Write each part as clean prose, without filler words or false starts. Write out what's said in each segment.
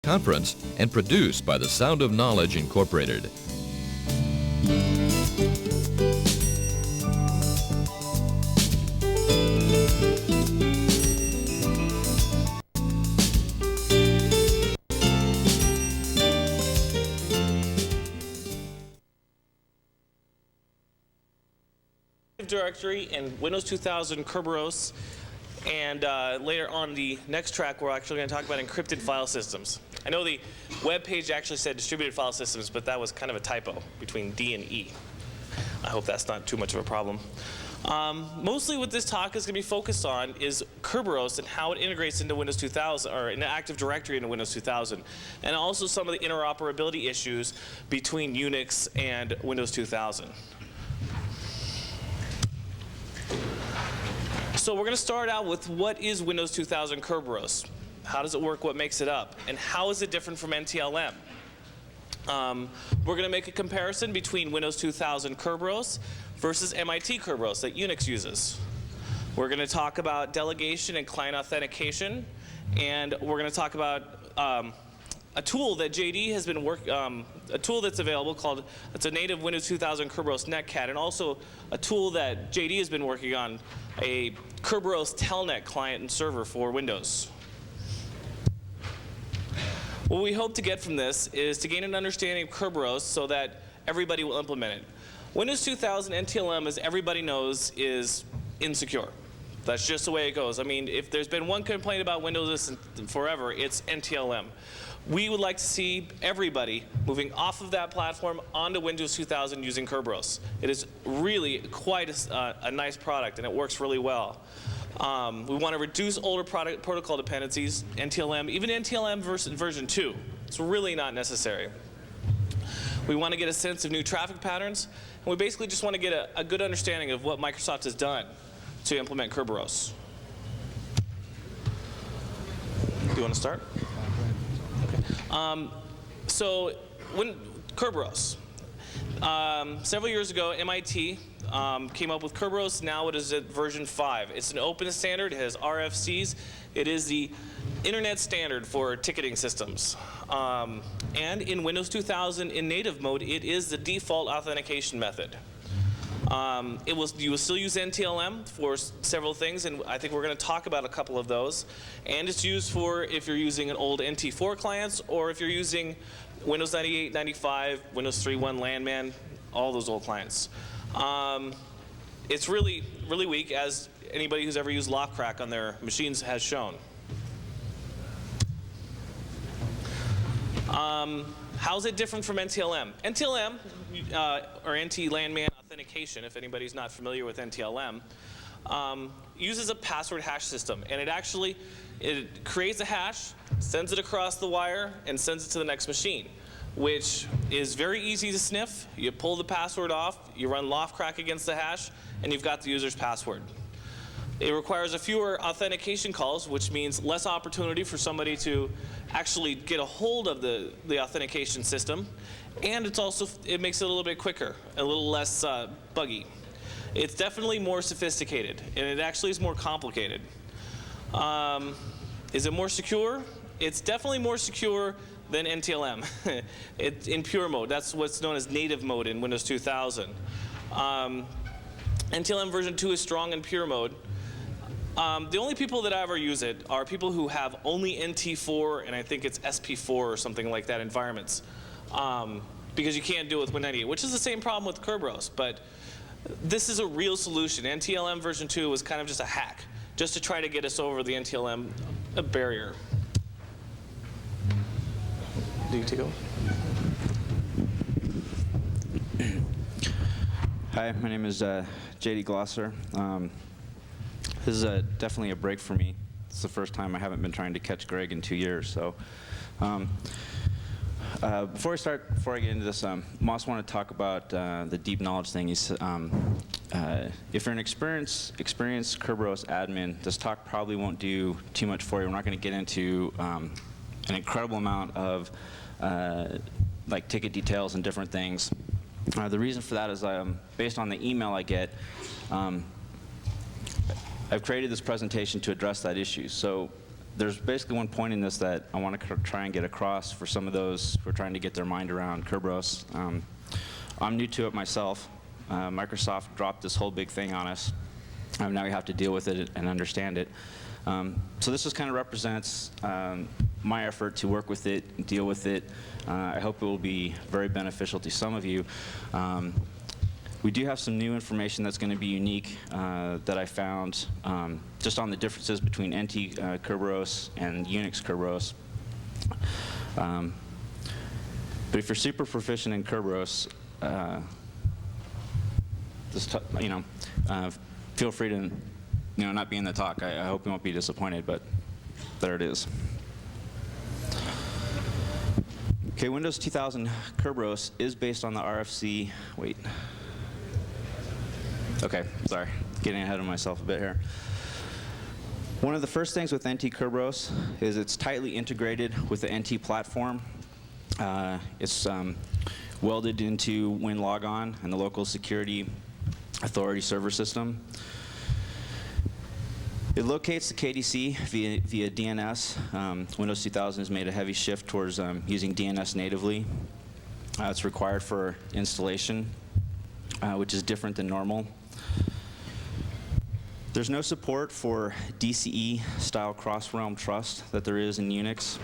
conference and produced by the Sound of Knowledge Incorporated. Directory in Windows 2000 Kerberos, and later on the next track we're actually going to talk about encrypted file systems. I know the web page actually said distributed file systems, but that was kind of a typo between D and E. I hope that's not too much of a problem. Mostly what this talk is going to be focused on is Kerberos and how it integrates into Windows 2000, or in Active Directory into Windows 2000, and also some of the interoperability issues between Unix and Windows 2000. So we're going to start out with what is Windows 2000 Kerberos? How does it work? What makes it up? And how is it different from NTLM? We're going to make a comparison between Windows 2000 Kerberos versus MIT Kerberos that Unix uses. We're going to talk about delegation and client authentication, and we're going to talk about a tool that JD has been a tool that's available called, it's a native Windows 2000 Kerberos Netcat, and also a tool that JD has been working on, a Kerberos Telnet client and server for Windows. What we hope to get from this is to gain an understanding of Kerberos so that everybody will implement it. Windows 2000 NTLM, as everybody knows, is insecure. That's just the way it goes. I mean, if there's been one complaint about Windows forever, it's NTLM. We would like to see everybody moving off of that platform onto Windows 2000 using Kerberos. It is really quite a nice product, and it works really well. We want to reduce older protocol dependencies, NTLM, even NTLM version 2. It's really not necessary. We want to get a sense of new traffic patterns, and we basically just want to get a good understanding of what Microsoft has done to implement Kerberos. Do you want to start? So when Kerberos, several years ago, MIT came up with Kerberos. Now it is at version 5. It's an open standard. It has RFCs. It is the internet standard for ticketing systems. And in Windows 2000 in native mode, it is the default authentication method. You will still use NTLM for several things, and I think we're going to talk about a couple of those. And it's used for if you're using an old NT4 clients, or if you're using Windows 98, 95, Windows 3.1 Landman, all those old clients. It's really, really weak, as anybody who's ever used Lockcrack on their machines has shown. How's it different from NTLM? NTLM, or NT-Landman Authentication, if anybody's not familiar with NTLM, uses a password hash system. And it creates a hash, sends it across the wire, and sends it to the next machine, which is very easy to sniff. You pull the password off, you run Lockcrack against the hash, and you've got the user's password. It requires a fewer authentication calls, which means less opportunity for somebody to actually get a hold of the authentication system. And it makes it a little bit quicker, a little less buggy. It's definitely more sophisticated, and it actually is more complicated. Is it more secure? It's definitely more secure than NTLM. In pure mode. That's what's known as native mode in Windows 2000. NTLM version 2 is strong in pure mode. The only people that ever use it are people who have only NT4, and I think it's SP4 or something like that environments. Because you can't do it with Win98, which is the same problem with Kerberos. But this is a real solution. NTLM version 2 was kind of just a hack, just to try to get us over the NTLM barrier. Do you take over? Hi, my name is J.D. Glaser. This is definitely a break for me. It's the first time I haven't been trying to catch Greg in 2 years. So, before I get into this, I also want to talk about the deep knowledge thing. If you're an experienced Kerberos admin, this talk probably won't do too much for you. We're not going to get into an incredible amount of like ticket details and different things. The reason for that is based on the email I get. I've created this presentation to address that issue. So there's basically one point in this that I want to try and get across for some of those who are trying to get their mind around Kerberos. I'm new to it myself. Microsoft dropped this whole big thing on us. Now we have to deal with it and understand it. So this just kind of represents my effort to work with it, and deal with it. I hope it will be very beneficial to some of you. We do have some new information that's going to be unique that I found just on the differences between NT Kerberos and Unix Kerberos. But if you're super proficient in Kerberos, just feel free to not be in the talk. I hope you won't be disappointed, but there it is. Okay, Windows 2000 Kerberos is based on the RFC. Wait. Okay, sorry, getting ahead of myself a bit here. One of the first things with NT Kerberos is it's tightly integrated with the NT platform. It's welded into Logon and the local security authority server system. It locates the KDC via DNS. Windows 2000 has made a heavy shift towards using DNS natively. It's required for installation, which is different than normal. There's no support for DCE-style cross-realm trust that there is in Unix.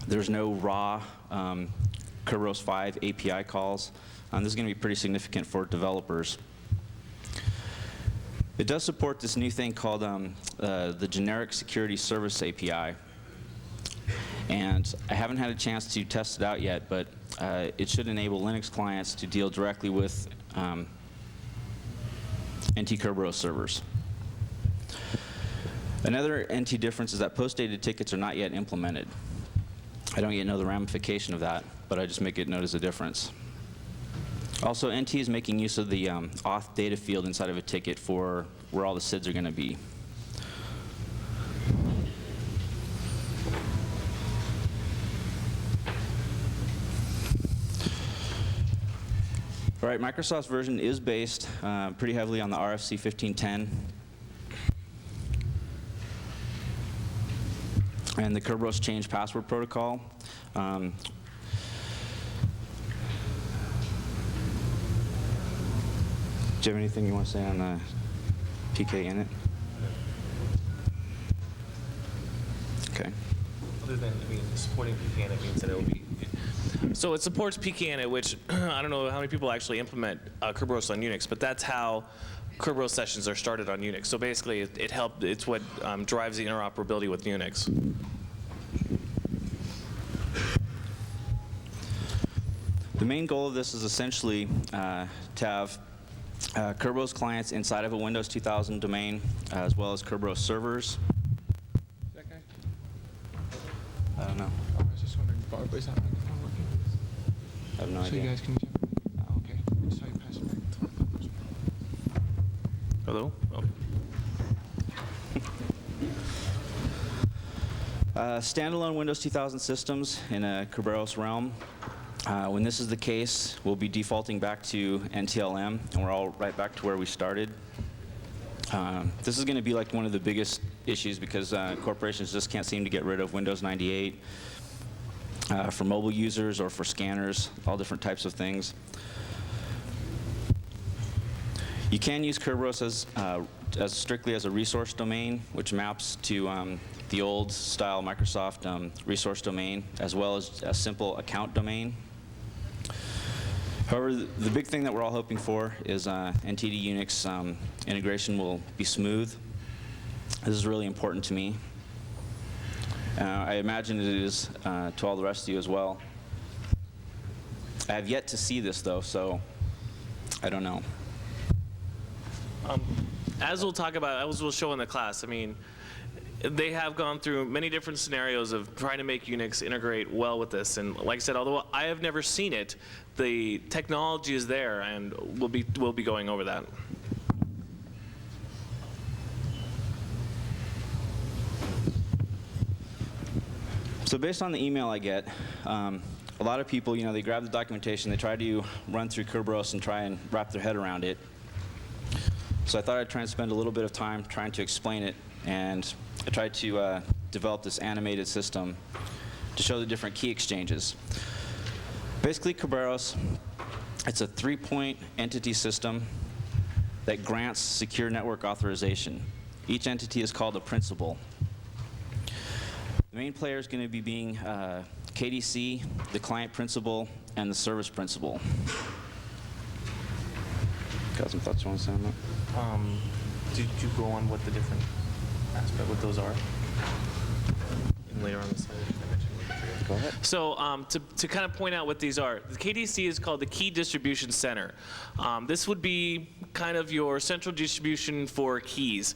There's no raw Kerberos 5 API calls. This is going to be pretty significant for developers. It does support this new thing called the Generic Security Service API. And I haven't had a chance to test it out yet, but it should enable Linux clients to deal directly with NT Kerberos servers. Another NT difference is that post-dated tickets are not yet implemented. I don't yet know the ramification of that, but I just make it note as a difference. Also, NT is making use of the auth data field inside of a ticket for where all the SIDs are going to be. All right, Microsoft's version is based pretty heavily on the RFC 1510. And the Kerberos change password protocol. Do you have anything you want to say on PK init? Okay. Other than supporting PK init means that it will be. So it supports PK init, which I don't know how many people actually implement Kerberos on Unix, but that's how Kerberos sessions are started on Unix. So basically, it's what drives the interoperability with Unix. The main goal of this is essentially to have Kerberos clients inside of a Windows 2000 domain, as well as Kerberos servers. Is that guy? I don't know. Oh, I was just wondering, Barb, is that microphone working? I have no So idea. you guys can jump. Oh, okay. I saw you pass it back. Hello? Oh. Standalone Windows 2000 systems in a Kerberos realm. When this is the case, we'll be defaulting back to NTLM, and we're all right back to where we started. This is going to be like one of the biggest issues because corporations just can't seem to get rid of Windows 98 for mobile users or for scanners, all different types of things. You can use Kerberos as strictly as a resource domain, which maps to the old style Microsoft resource domain, as well as a simple account domain. However, the big thing that we're all hoping for is NTD Unix integration will be smooth. This is really important to me. I imagine it is to all the rest of you as well. I have yet to see this, though, so I don't know. As we'll talk about, as we'll show in the class, I mean, they have gone through many different scenarios of trying to make Unix integrate well with this. And like I said, although I have never seen it, the technology is there, and we'll be going over that. So based on the email I get, a lot of people, they grab the documentation, they try to run through Kerberos and try and wrap their head around it. So I thought I'd try and spend a little bit of time trying to explain it, and I tried to developed this animated system to show the different key exchanges. Basically, Kerberos, it's a 3-point entity system that grants secure network authorization. Each entity is called a principal. The main player is going to be being KDC, the client principal, and the service principal. Got some thoughts you want to say on that? Did you go on what the different aspect, what those are? And later on the slide, I mentioned what the three are. Go ahead. So to kind of point out what these are, the KDC is called the Key Distribution Center. This would be kind of your central distribution for keys.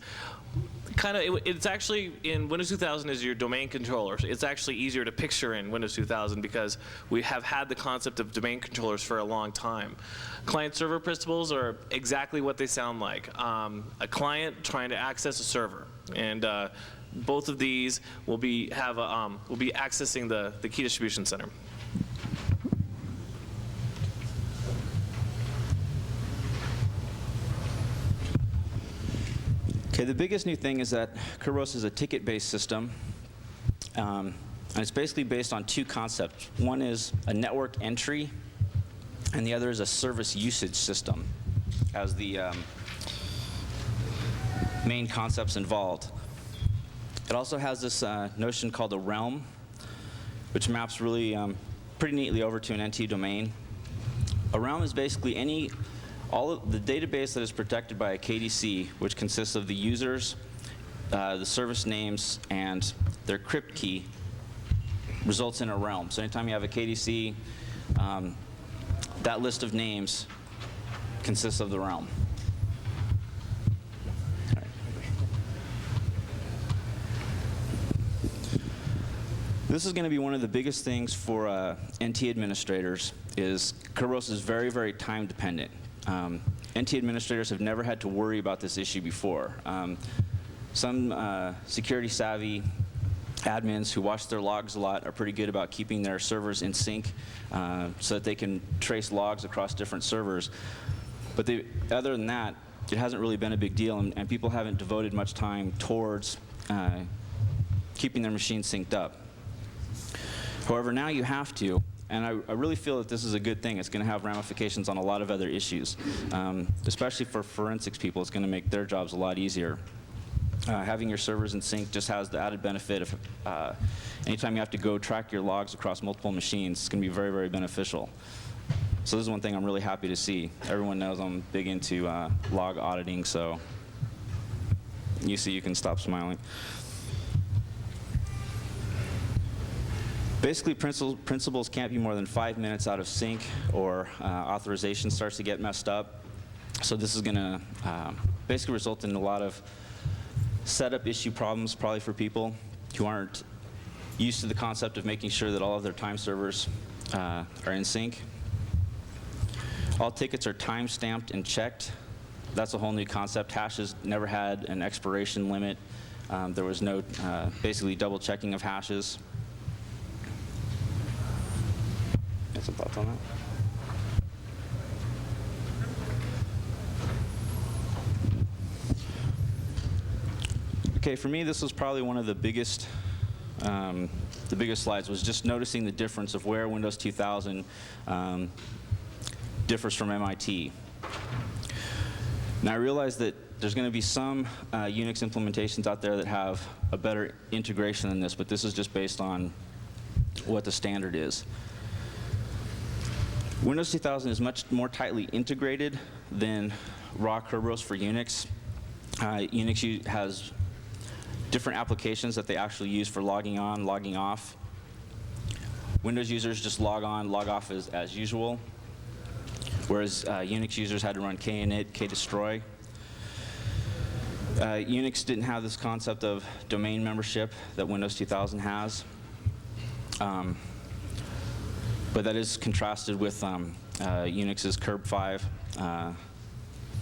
It's actually in Windows 2000 is your domain controller. It's actually easier to picture in Windows 2000 because we have had the concept of domain controllers for a long time. Client-server principals are exactly what they sound like. A client trying to access a server, and both of these will be accessing the key distribution center. Okay, the biggest new thing is that Kerberos is a ticket-based system, and it's basically based on two concepts. One is a network entry, and the other is a service usage system as the main concepts involved. It also has this notion called a realm, which maps really pretty neatly over to an NT domain. A realm is basically all of the database that is protected by a KDC, which consists of the users, the service names, and their crypt key, results in a realm. So anytime you have a KDC, that list of names consists of the realm. All right. This is going to be one of the biggest things for NT administrators. Is Kerberos is very, very time dependent. NT administrators have never had to worry about this issue before. Some security savvy admins who watch their logs a lot are pretty good about keeping their servers in sync so that they can trace logs across different servers. But other than that, it hasn't really been a big deal, and people haven't devoted much time towards keeping their machines synced up. However, now you have to. And I really feel that this is a good thing. It's going to have ramifications on a lot of other issues. Especially for forensics people, it's going to make their jobs a lot easier. Having your servers in sync just has the added benefit of anytime you have to go track your logs across multiple machines, it's going to be very, very beneficial. So this is one thing I'm really happy to see. Everyone knows I'm big into log auditing, so you can stop smiling. Basically, principals can't be more than 5 minutes out of sync, or authorization starts to get messed up. So this is going to basically result in a lot of setup issue problems, probably for people who aren't used to the concept of making sure that all of their time servers are in sync. All tickets are time-stamped and checked. That's a whole new concept. Hashes never had an expiration limit. There was no basically double checking of hashes. Some thoughts on that? Okay, for me, this was probably one of the biggest slides, was just noticing the difference of where Windows 2000 differs from MIT. Now, I realize that there's going to be some Unix implementations out there that have a better integration than this, but this is just based on what the standard is. Windows 2000 is much more tightly integrated than raw Kerberos for Unix. Unix has different applications that they actually use for logging on, logging off. Windows users just log on, log off as usual, whereas Unix users had to run kinit, kdestroy. Unix didn't have this concept of domain membership that Windows 2000 has. But that is contrasted with Unix's kerb5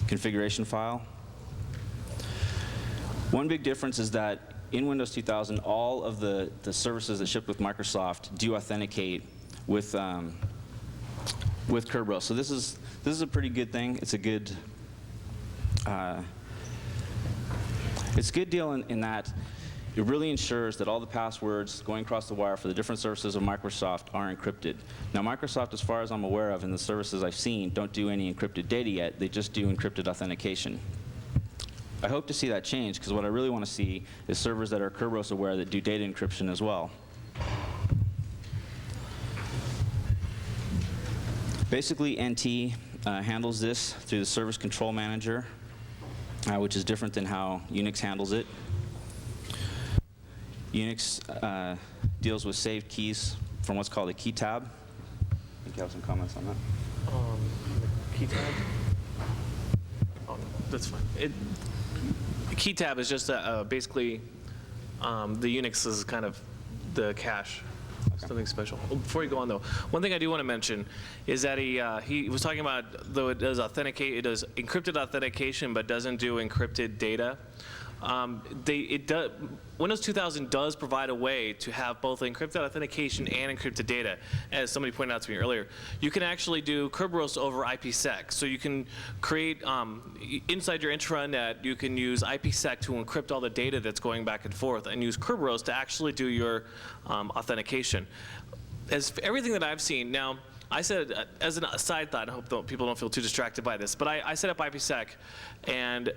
configuration file. One big difference is that in Windows 2000, all of the services that ship with Microsoft do authenticate with Kerberos. So this is a pretty good thing. It's a good deal in that It really ensures that all the passwords going across the wire for the different services of Microsoft are encrypted. Now, Microsoft, as far as I'm aware of, and the services I've seen, don't do any encrypted data yet. They just do encrypted authentication. I hope to see that change, because what I really want to see is servers that are Kerberos aware that do data encryption as well. Basically, NT handles this through the Service Control Manager, which is different than how Unix handles it. Unix deals with saved keys from what's called a key tab. I think you have some comments on that. The key tab? Oh, no, that's fine. The key tab is just basically the Unix is kind of the cache. Something special. Before you go on, though, one thing I do want to mention is that he was talking about, though it does encrypted authentication, but doesn't do encrypted data. Windows 2000 does provide a way to have both encrypted authentication and encrypted data. As somebody pointed out to me earlier, you can actually do Kerberos over IPsec. So you can create, inside your intranet, you can use IPsec to encrypt all the data that's going back and forth and use Kerberos to actually do your authentication. As for everything that I've seen, now, I said, as a side thought, I hope people don't feel too distracted by this, but I set up IPsec, and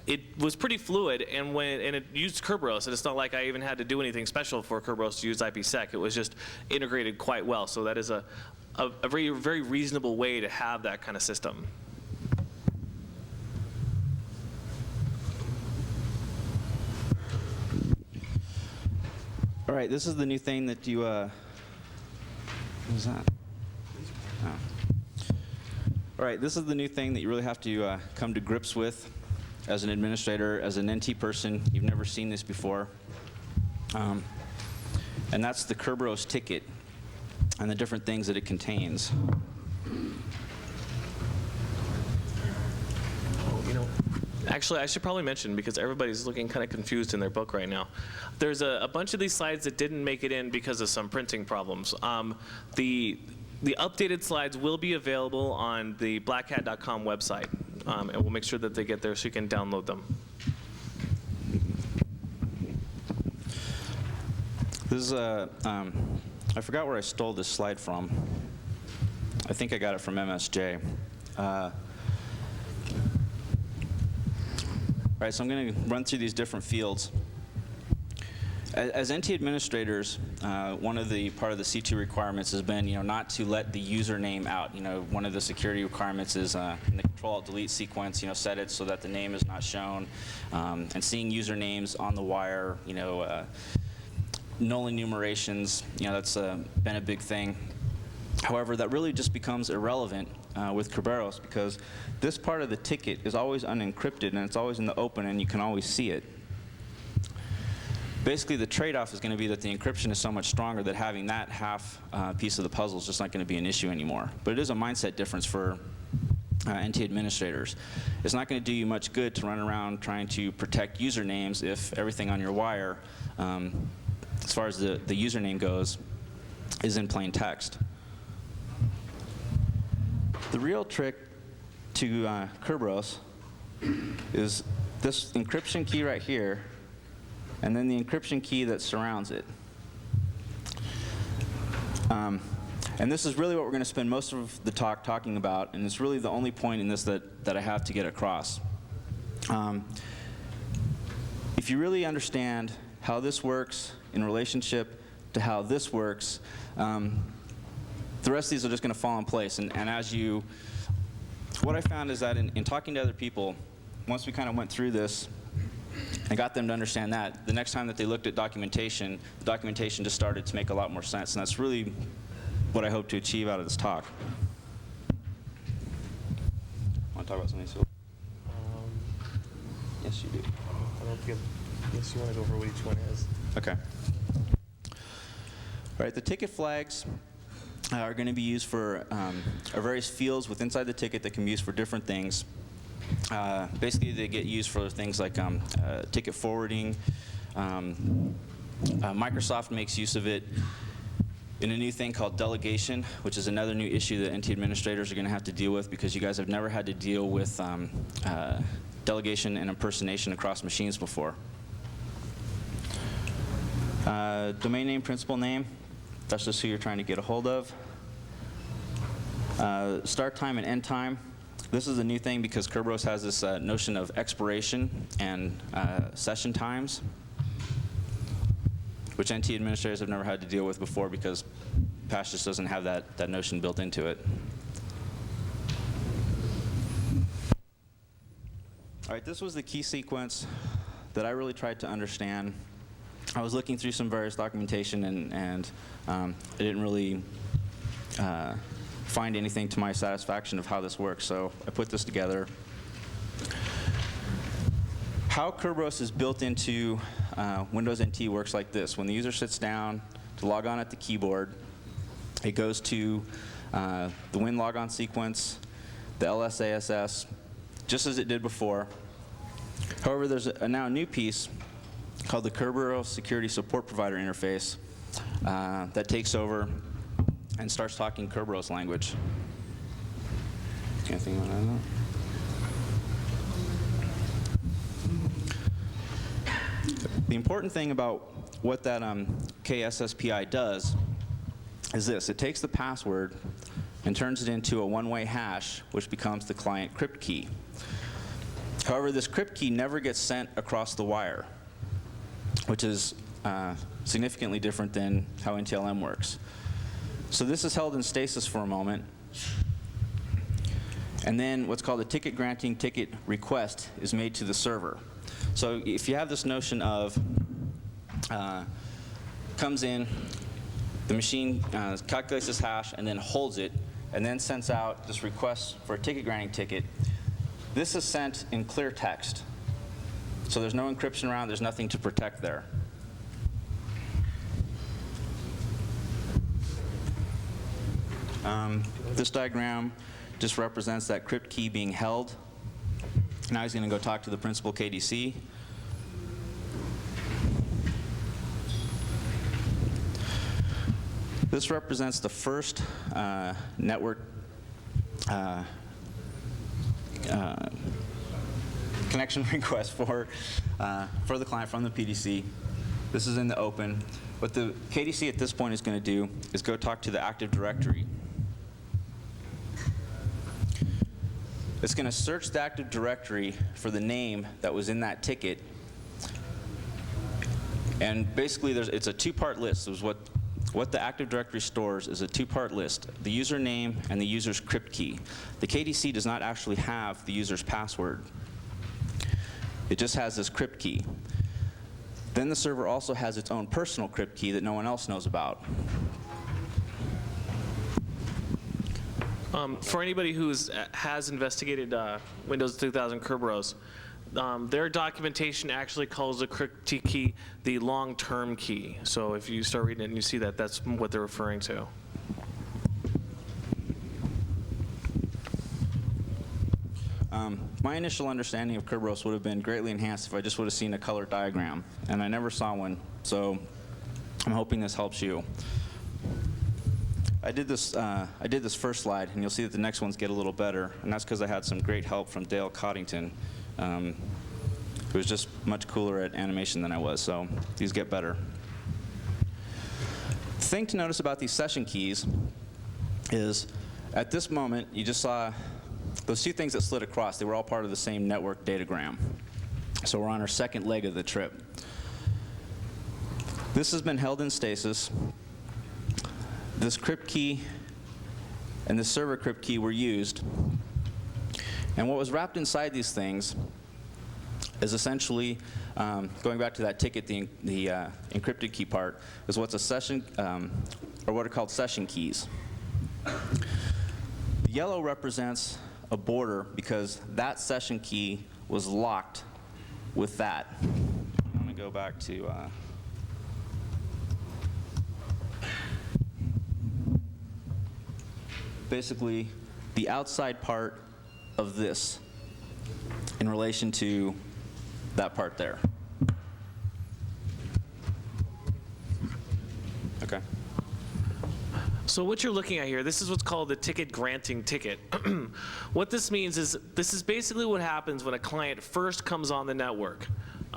it was pretty fluid, and it used Kerberos, and it's not like I even had to do anything special for Kerberos to use IPsec. It was just integrated quite well. So that is a very, very reasonable way to have that kind of system. All right, this is the new thing that you, what is that? Oh. All right, this is the new thing that you really have to come to grips with as an administrator, as an NT person. You've never seen this before. And that's the Kerberos ticket and the different things that it contains. Actually, I should probably mention, because everybody's looking kind of confused in their book right now, there's a bunch of these slides that didn't make it in because of some printing problems. The updated slides will be available on the blackhat.com website, and we'll make sure that they get there so you can download them. This is I forgot where I stole this slide from. I think I got it from MSJ. All right, so I'm going to run through these different fields. As NT administrators, one of the part of the C2 requirements has been, not to let the username out. One of the security requirements is in the Control-Alt-Delete sequence, set it so that the name is not shown. And seeing usernames on the wire, null enumerations, that's been a big thing. However, that really just becomes irrelevant with Kerberos, because this part of the ticket is always unencrypted, and it's always in the open, and you can always see it. Basically, the trade-off is going to be that the encryption is so much stronger that having that half piece of the puzzle is just not going to be an issue anymore. But it is a mindset difference for NT administrators. It's not going to do you much good to run around trying to protect usernames if everything on your wire, as far as the username goes, is in plain text. The real trick to Kerberos is this encryption key right here, and then the encryption key that surrounds it. And this is really what we're going to spend most of the talk talking about, and it's really the only point in this that I have to get across. If you really understand how this works in relationship to how this works, the rest of these are just going to fall in place. And as what I found is that in talking to other people, once we kind of went through this, I got them to understand that. The next time that they looked at documentation, the documentation just started to make a lot more sense. And that's really what I hope to achieve out of this talk. Want to talk about something else? Yes, you do. I don't think yes, you want to go over what each one is. Okay. All right, the ticket flags are going to be used for various fields inside the ticket that can be used for different things. Basically, they get used for things like ticket forwarding. Microsoft makes use of it in a new thing called delegation, which is another new issue that NT administrators are going to have to deal with, because you guys have never had to deal with delegation and impersonation across machines before. Domain name, principal name, that's just who you're trying to get a hold of. Start time and end time. This is a new thing because Kerberos has this notion of expiration and session times, which NT administrators have never had to deal with before because Patch just doesn't have that notion built into it. All right, this was the key sequence that I really tried to understand. I was looking through some various documentation and I didn't really find anything to my satisfaction of how this works, so I put this together. How Kerberos is built into Windows NT works like this. When the user sits down to log on at the keyboard, it goes to the Win logon sequence, the LSASS, just as it did before. However, there's now a new piece called the Kerberos Security Support Provider interface that takes over and starts talking Kerberos language. Anything you want to add? The important thing about what that KSSPI does is this. It takes the password and turns it into a one-way hash, which becomes the client crypt key. However, this crypt key never gets sent across the wire, which is significantly different than how NTLM works. So this is held in stasis for a moment, and then what's called a ticket granting ticket request is made to the server. So if you have this notion of comes in, the machine calculates this hash and then holds it, and then sends out this request for a ticket granting ticket. This is sent in clear text. So there's no encryption around, there's nothing to protect there. This diagram just represents that crypt key being held. Now he's going to go talk to the principal KDC. This represents the first network connection request for the client from the PDC. This is in the open. What the KDC at this point is going to do is go talk to the Active Directory. It's going to search the Active Directory for the name that was in that ticket. And basically, it's a two-part list. It was what the Active Directory stores is a two-part list, the username and the user's crypt key. The KDC does not actually have the user's password. It just has this crypt key. Then the server also has its own personal crypt key that no one else knows about. For anybody who has investigated Windows 2000 Kerberos, their documentation actually calls the crypt key the long-term key. So if you start reading it and you see that, that's what they're referring to. My initial understanding of Kerberos would have been greatly enhanced if I just would have seen a color diagram, and I never saw one, so I'm hoping this helps you. I did this first slide, and you'll see that the next ones get a little better, and that's because I had some great help from Dale Coddington, who was just much cooler at animation than I was, so these get better. The thing to notice about these session keys is, at this moment, you just saw those two things that slid across. They were all part of the same network datagram. So we're on our second leg of the trip. This has been held in stasis. This crypt key and this server crypt key were used. And what was wrapped inside these things is essentially, going back to that ticket, the encrypted key part, is what's a session, or what are called session keys. The yellow represents a border because that session key was locked with that. I'm going to go back to basically the outside part of this in relation to that part there. Okay. So what you're looking at here, this is what's called the ticket granting ticket. What this means is, this is basically what happens when a client first comes on the network.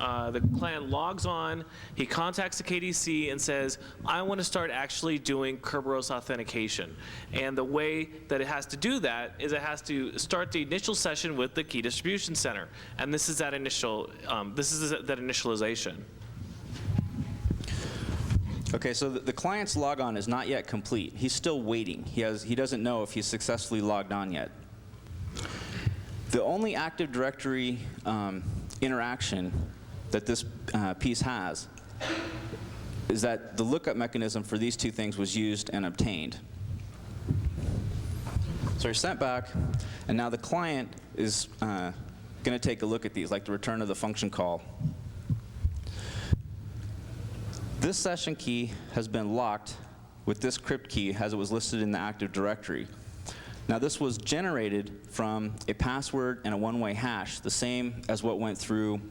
The client logs on, he contacts the KDC and says, I want to start actually doing Kerberos authentication. And the way that it has to do that is it has to start the initial session with the key distribution center. And this is that initialization. Okay, so the client's logon is not yet complete. He's still waiting. He doesn't know if he's successfully logged on yet. The only Active Directory interaction that this piece has is that the lookup mechanism for these two things was used and obtained. So you're sent back, and now the client is going to take a look at these, like the return of the function call. This session key has been locked with this crypt key as it was listed in the Active Directory. Now this was generated from a password and a one-way hash, the same as what went through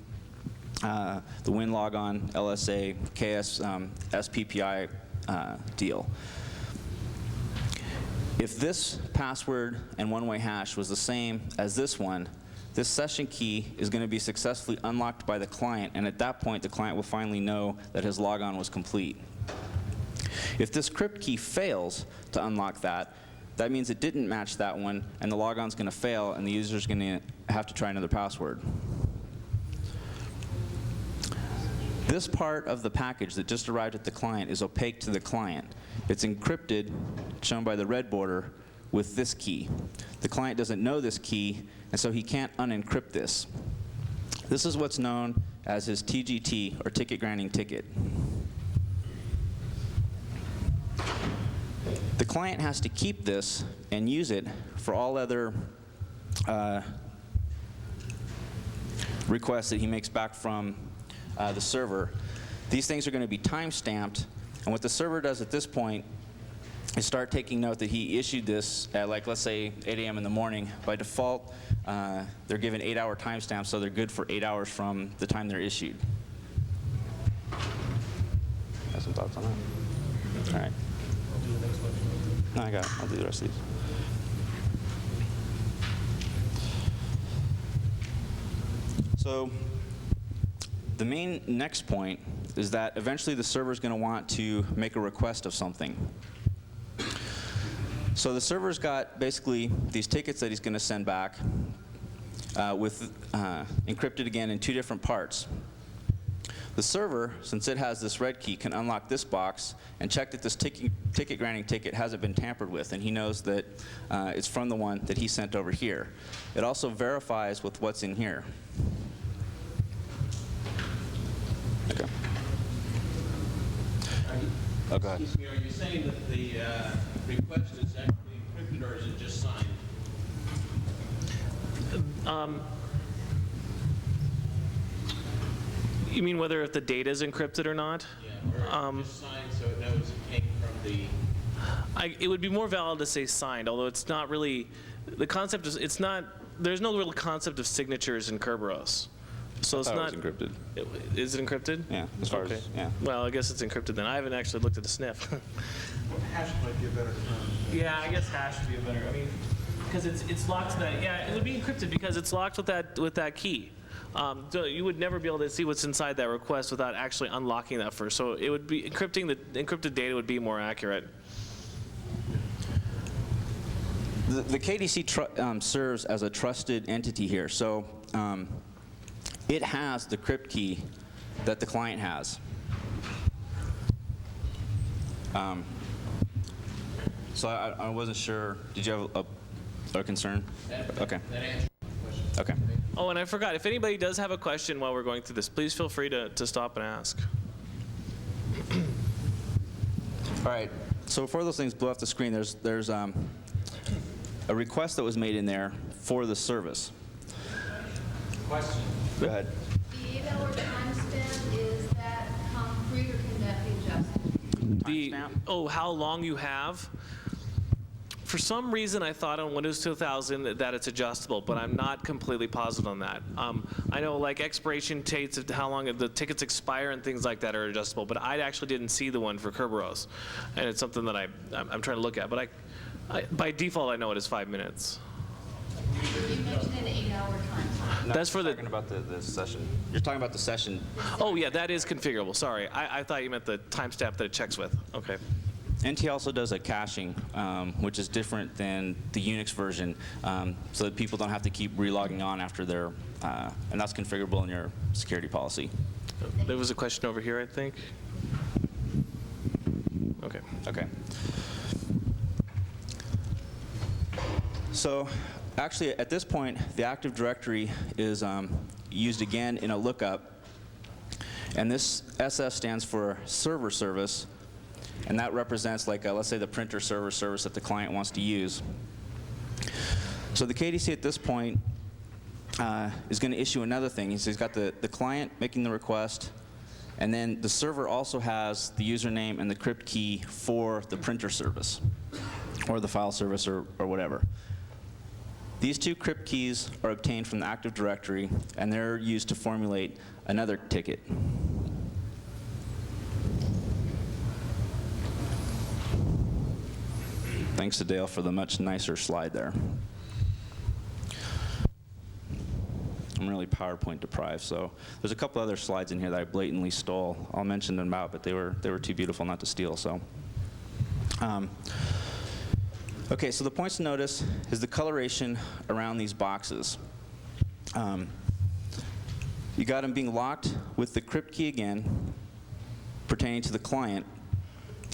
the WinLogon, LSA, KS, SPPI deal. If this password and one-way hash was the same as this one, this session key is going to be successfully unlocked by the client, and at that point the client will finally know that his logon was complete. If this crypt key fails to unlock that, that means it didn't match that one, and the logon's going to fail, and the user's going to have to try another password. This part of the package that just arrived at the client is opaque to the client. It's encrypted, shown by the red border, with this key. The client doesn't know this key, and so he can't unencrypt this. This is what's known as his TGT, or ticket granting ticket. The client has to keep this and use it for all other requests that he makes back from the server. These things are going to be time-stamped, and what the server does at this point is start taking note that he issued this at, like, let's say 8 a.m. in the morning. By default, they're given 8-hour timestamps, so they're good for 8 hours from the time they're issued. Have some thoughts on that? All right. No, I got it. I'll do the rest of these. So the main next point is that eventually the server is going to want to make a request of something. So the server's got basically these tickets that he's going to send back with encrypted again in two different parts. The server, since it has this red key, can unlock this box and check that this ticket granting ticket hasn't been tampered with, and he knows that it's from the one that he sent over here. It also verifies with what's in here. Okay. Oh, go ahead. Excuse me, are you saying that the request is actually encrypted, or is it just signed? You mean whether if the data is encrypted or not? Yeah, or just signed so it knows it came from the... It would be more valid to say signed, although it's not really, the concept is, it's not, there's no real concept of signatures in Kerberos. So it's not. It was encrypted. Is it encrypted? Yeah, as far as, yeah. Well, I guess it's encrypted then. I haven't actually looked at the sniff. Hash might be a better term. Yeah, I guess hash would be a better, I mean, because it's locked to that, yeah, it would be encrypted because it's locked with that key. So you would never be able to see what's inside that request without actually unlocking that first. So it would be encrypting the encrypted data would be more accurate. The KDC serves as a trusted entity here. So it has the crypt key that the client has. So I wasn't sure. Did you have a concern? Okay. That answers my question. Okay. Oh, and I forgot, if anybody does have a question while we're going through this, please feel free to stop and ask. All right. So before those things blow off the screen, there's a request that was made in there for the service. Question. Go ahead. The 8-hour time spent, is that concrete or can that be adjusted? How long you have? For some reason, I thought on Windows 2000 that it's adjustable, but I'm not completely positive on that. I know like expiration dates of how long the tickets expire and things like that are adjustable, but I actually didn't see the one for Kerberos, and it's something that I'm trying to look at. But by default, I know it is 5 minutes. You mentioned an 8-hour time spent. That's for the. Talking about the session. You're talking about the session. Oh yeah, that is configurable. Sorry, I thought you meant the timestamp that it checks with. Okay. NT also does a caching, which is different than the Unix version, so that people don't have to keep relogging on after their, and that's configurable in your security policy. There was a question over here, I think. Okay. Okay. So actually, at this point, the Active Directory is used again in a lookup, and this SS stands for server service, and that represents, like, let's say, the printer server service that the client wants to use. So the KDC at this point is going to issue another thing. He's got the client making the request, and then the server also has the username and the crypt key for the printer service, or the file service, or whatever. These two crypt keys are obtained from the Active Directory, and they're used to formulate another ticket. Thanks to Dale for the much nicer slide there. I'm really PowerPoint deprived, so there's a couple other slides in here that I blatantly stole. I'll mention them out, but they were too beautiful not to steal. So, okay. So the points to notice is the coloration around these boxes. You got them being locked with the crypt key again, pertaining to the client,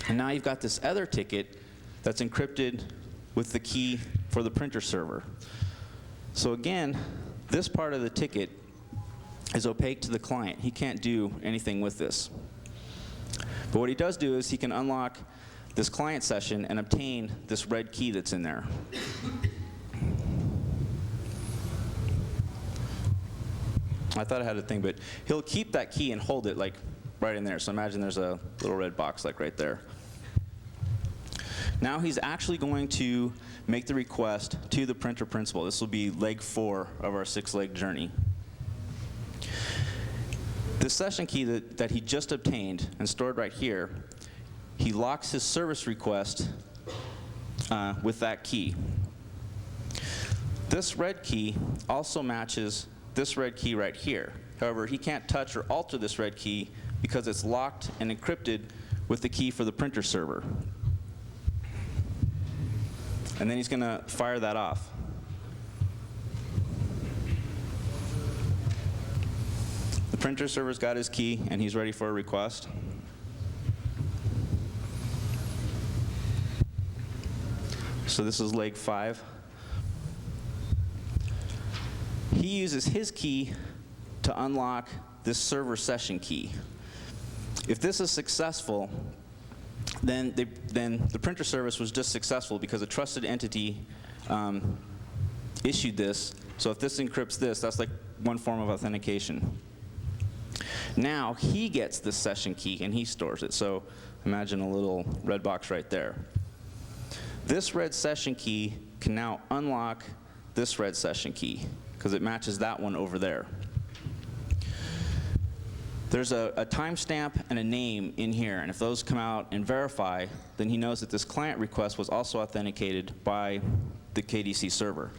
and now you've got this other ticket that's encrypted with the key for the printer server. So again, this part of the ticket is opaque to the client. He can't do anything with this. But what he does do is he can unlock this client session and obtain this red key that's in there. I thought I had a thing, but he'll keep that key and hold it like right in there. So imagine there's a little red box like right there. Now he's actually going to make the request to the printer principal. This will be leg 4 of our 6-leg journey. The session key that he just obtained and stored right here, he locks his service request with that key. This red key also matches this red key right here. However, he can't touch or alter this red key because it's locked and encrypted with the key for the printer server. And then he's going to fire that off. The printer server's got his key, and he's ready for a request. So this is leg 5. He uses his key to unlock this server session key. If this is successful, then the printer service was just successful because a trusted entity issued this. So if this encrypts this, that's like one form of authentication. Now he gets this session key and he stores it. So imagine a little red box right there. This red session key can now unlock this red session key because it matches that one over there. There's a timestamp and a name in here, and if those come out and verify, then he knows that this client request was also authenticated by the KDC server.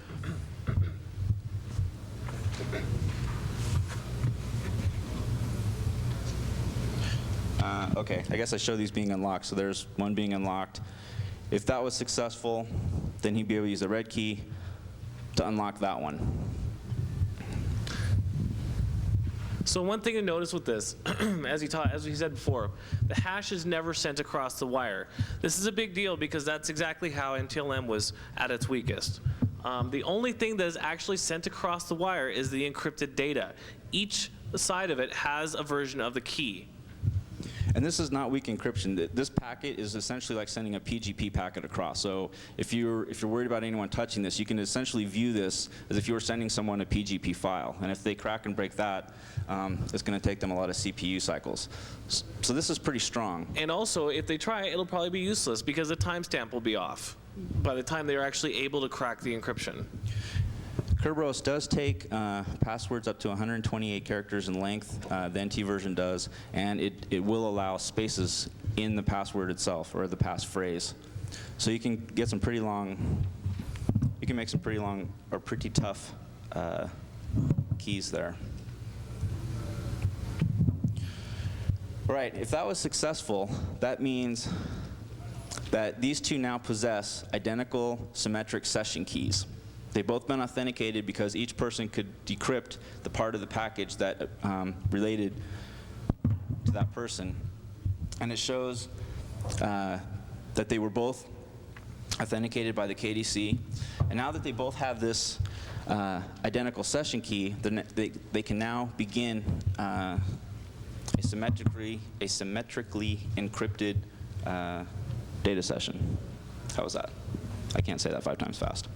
Okay, I guess I show these being unlocked. So there's one being unlocked. If that was successful, then he'd be able to use the red key to unlock that one. So one thing to notice with this, as he said before, the hash is never sent across the wire. This is a big deal because that's exactly how NTLM was at its weakest. The only thing that is actually sent across the wire is the encrypted data. Each side of it has a version of the key. And this is not weak encryption. This packet is essentially like sending a PGP packet across. So if you're worried about anyone touching this, you can essentially view this as if you were sending someone a PGP file. And if they crack and break that, it's going to take them a lot of CPU cycles. So this is pretty strong. And also, if they try it, it'll probably be useless because the timestamp will be off by the time they're actually able to crack the encryption. Kerberos does take passwords up to 128 characters in length. The NT version does, and it will allow spaces in the password itself or the passphrase. So you can get some pretty long. You can make some pretty long or pretty tough keys there. Right, if that was successful, that means that these two now possess identical symmetric session keys. They've both been authenticated because each person could decrypt the part of the package that related to that person. And it shows that they were both authenticated by the KDC. And now that they both have this identical session key, then they can now begin a symmetrically encrypted data session. How was that? I can't say that 5 times fast.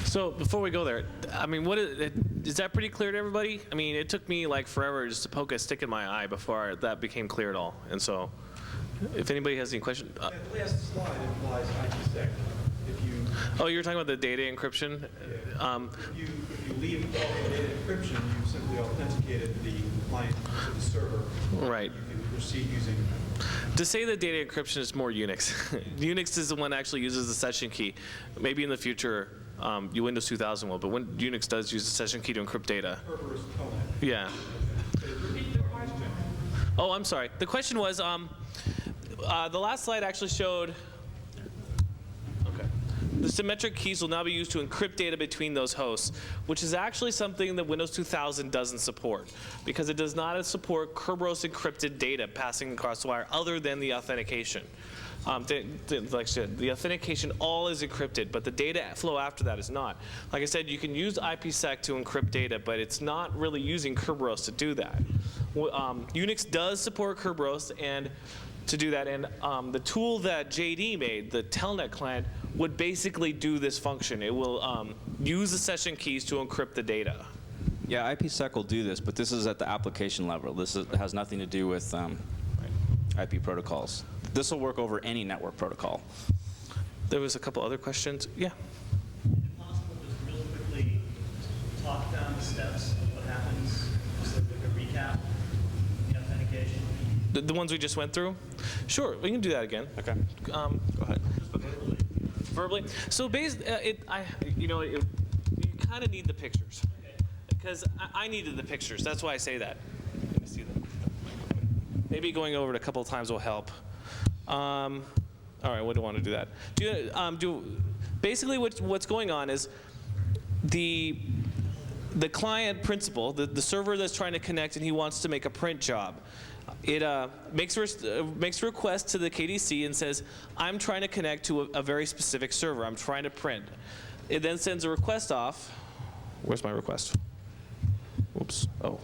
So before we go there, I mean, is that pretty clear to everybody? I mean, it took me like forever just to poke a stick in my eye before that became clear at all. And so, if anybody has any questions. That last slide implies IPsec. Oh, you're talking about the data encryption? Yeah. If you leave all the data encryption, you simply authenticated the client to the server. Right. You can proceed using. To say that data encryption is more Unix. Unix is the one that actually uses the session key. Maybe in the future, Windows 2000 will, but when Unix does use the session key to encrypt data. Kerberos telnet. Yeah. Oh, I'm sorry. The question was, the last slide actually showed, okay, the symmetric keys will now be used to encrypt data between those hosts, which is actually something that Windows 2000 doesn't support, because it does not support Kerberos encrypted data passing across the wire other than the authentication. Like I said, the authentication all is encrypted, but the data flow after that is not. Like I said, you can use IPsec to encrypt data, but it's not really using Kerberos to do that. Unix does support Kerberos and to do that, and the tool that JD made, the Telnet client, would basically do this function. It will use the session keys to encrypt the data. Yeah, IPsec will do this, but this is at the application level. This has nothing to do with IP protocols. This will work over any network protocol. There was a couple other questions. Yeah. Is it possible just real quickly talk down the steps of what happens, just like a recap, the authentication? The ones we just went through? Sure, we can do that again. Okay. Go ahead. Verbally. So basically, you kind of need the pictures. Because I needed the pictures. That's why I say that. Let me see them. Maybe going over it a couple of times will help. All right, what do I want to do that? Basically what's going on is the client principal, the server that's trying to connect and he wants to make a print job. It makes a request to the KDC and says, I'm trying to connect to a very specific server. I'm trying to print. It then sends a request off. Where's my request? Oops. Oh.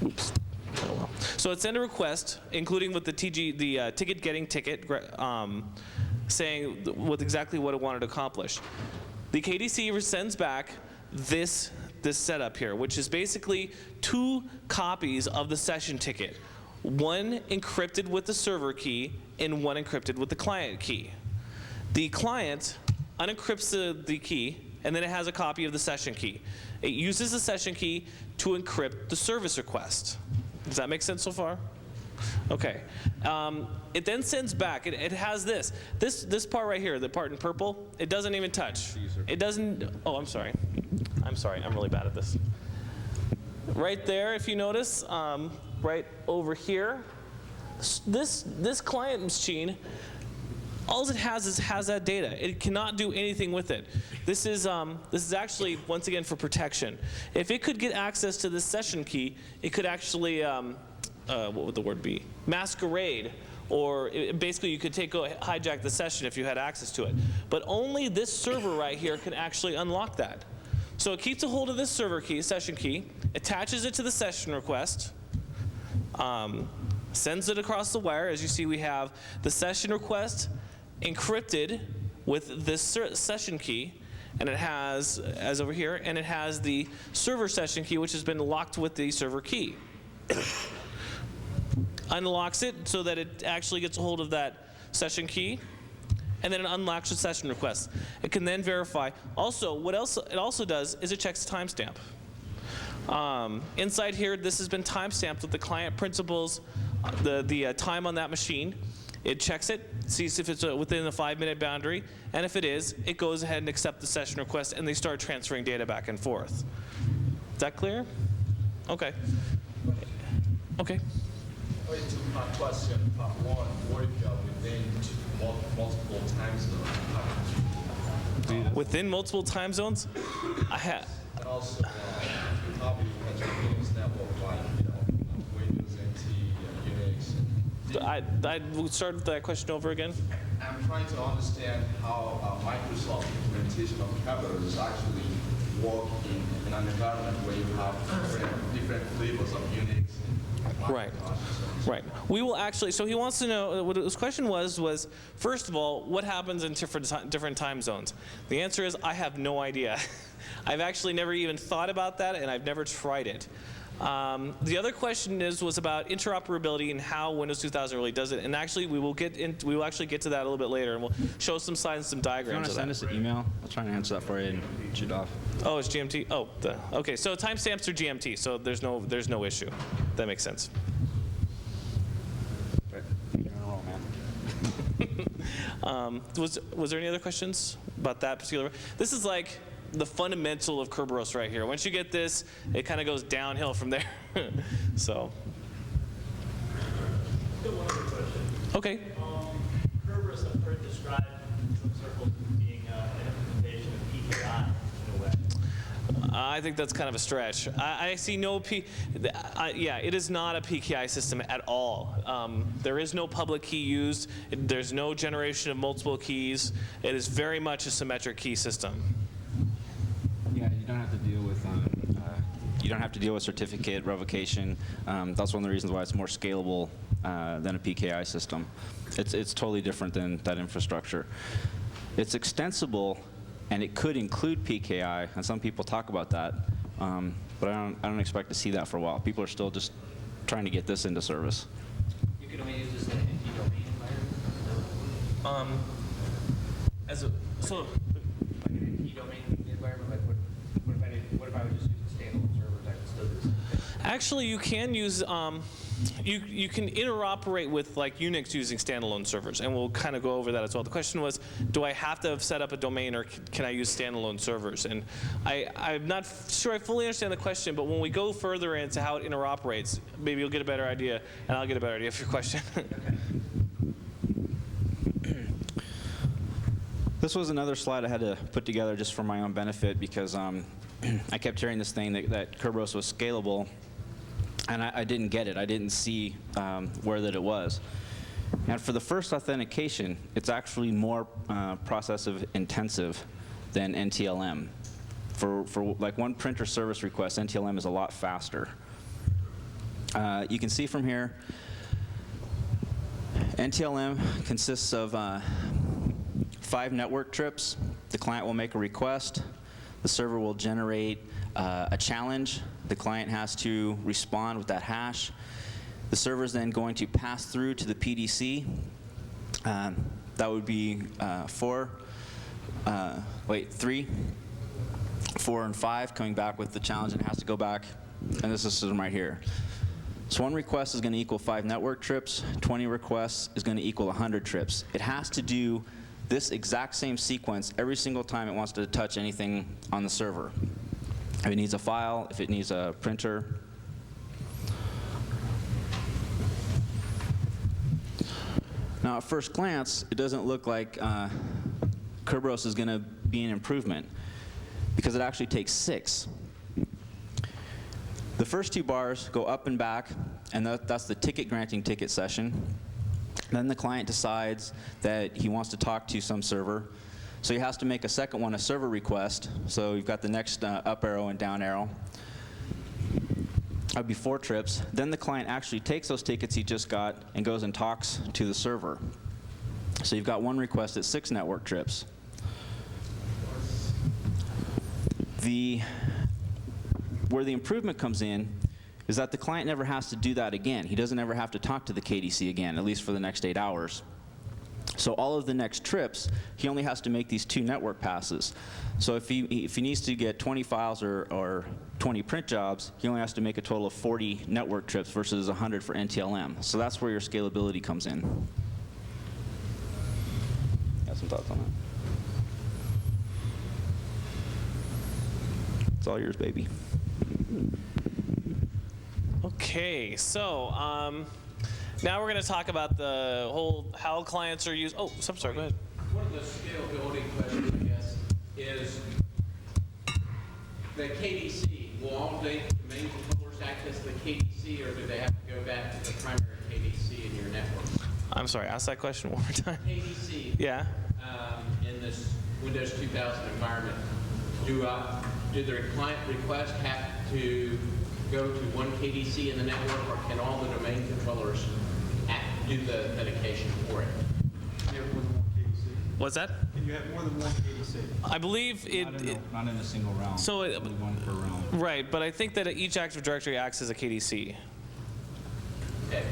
Oops. Oh well. So it sent a request, including with the ticket getting ticket, saying exactly what it wanted to accomplish. The KDC sends back this setup here, which is basically 2 copies of the session ticket, one encrypted with the server key and one encrypted with the client key. The client unencrypts the key, and then it has a copy of the session key. It uses the session key to encrypt the service request. Does that make sense so far? Okay. It then sends back. It has this part right here, the part in purple. It doesn't even touch. It doesn't. Oh, I'm sorry. I'm really bad at this. Right there, if you notice, right over here, this client machine, all it has that data. It cannot do anything with it. This is actually, once again, for protection. If it could get access to this session key, it could actually, what would the word be? Masquerade, or basically you could hijack the session if you had access to it. But only this server right here can actually unlock that. So it keeps a hold of this server key, session key, attaches it to the session request, sends it across the wire. As you see, we have the session request encrypted with this session key, and it has, as over here, and it has the server session key, which has been locked with the server key. Unlocks it so that it actually gets a hold of that session key, and then it unlocks the session request. It can then verify. Also, what else it also does is it checks timestamp. Inside here, this has been timestamped with the client principals, the time on that machine, It checks it, sees if it's within the 5-minute boundary, and if it is, it goes ahead and accepts the session request, and they start transferring data back and forth. Is that clear? Okay. Okay. Two-part question. Part one, what if you're within multiple time zones? Within multiple time zones? And also, you probably have Linux network like, Windows, NT, Unix. I will start with that question over again. I'm trying to understand how Microsoft implementation of Kerberos actually work in an environment where you have different flavors of Unix. Right. Right. We will actually, so he wants to know, what his question was first of all, what happens in different time zones? The answer is, I have no idea. I've actually never even thought about that, and I've never tried it. The other question was about interoperability and how Windows 2000 really does it. And actually, we will actually get to that a little bit later, and we'll show some slides, some diagrams of that. You want to send us an email? I'll try and answer that for you and shoot off. Oh, it's GMT. Oh, okay. So timestamps are GMT. So there's no issue. That makes sense. You're on a roll, man. Was there any other questions about that particular? This is like the fundamental of Kerberos right here. Once you get this, it kind of goes downhill from there. So. Still one other question. Okay. Kerberos, I've heard described in some circles as being an implementation of PKI in a way. I think that's kind of a stretch. I see no yeah, it is not a PKI system at all. There is no public key used. There's no generation of multiple keys. It is very much a symmetric key system. Yeah, you don't have to deal with certificate revocation. That's one of the reasons why it's more scalable than a PKI system. It's totally different than that infrastructure. It's extensible, and it could include PKI, and some people talk about that. But I don't expect to see that for a while. People are still just trying to get this into service. You can only use this in an NT domain environment. So. Like an NT domain environment, like what if I would just use a standalone server? I could still do the same thing. Actually, you can use, you can interoperate with like Unix using standalone servers, and we'll kind of go over that as well. The question was, do I have to have set up a domain, or can I use standalone servers? And I'm not sure I fully understand the question, but when we go further into how it interoperates, maybe you'll get a better idea, and I'll get a better idea of your question. This was another slide I had to put together just for my own benefit, because I kept hearing this thing that Kerberos was scalable, and I didn't get it. I didn't see where that it was. And for the first authentication, it's actually more process intensive than NTLM. For like one printer service request, NTLM is a lot faster. You can see from here, NTLM consists of 5 network trips. The client will make a request. The server will generate a challenge. The client has to respond with that hash. The server is then going to pass through to the PDC. That would be 3, 4, and 5 coming back with the challenge, and it has to go back. And this is the system right here. So one request is going to equal 5 network trips. 20 requests is going to equal 100 trips. It has to do this exact same sequence every single time it wants to touch anything on the server. If it needs a file, if it needs a printer. Now, at first glance, it doesn't look like Kerberos is going to be an improvement, because it actually takes 6. The first 2 bars go up and back, and that's the ticket granting ticket session. Then the client decides that he wants to talk to some server, so he has to make a second one, a server request. So you've got the next up arrow and down arrow. That'd be 4 trips. Then the client actually takes those tickets he just got and goes and talks to the server. So you've got one request at 6 network trips. Where the improvement comes in is that the client never has to do that again. He doesn't ever have to talk to the KDC again, at least for the next 8 hours. So all of the next trips, he only has to make these 2 network passes. So if he needs to get 20 files or 20 print jobs, he only has to make a total of 40 network trips versus 100 for NTLM. So that's where your scalability comes in. some thoughts on that. It's all yours, baby. Okay, so now we're going to talk about the whole how clients are used. Oh, I'm sorry, go ahead. One of the scalability questions, I guess, is the KDC. Will all domain controllers access the KDC, or do they have to go back to the primary KDC in your network? I'm sorry, ask that question one more time. KDC. Yeah. In this Windows 2000 environment, do the client request have to go to one KDC in the network, or can all the domain controllers do the authentication for it? You have more than one KDC? What's that? Can you have more than one KDC? I believe Not in a single realm. So Only one per realm. right, but I think that each Active Directory acts as a KDC. Yeah,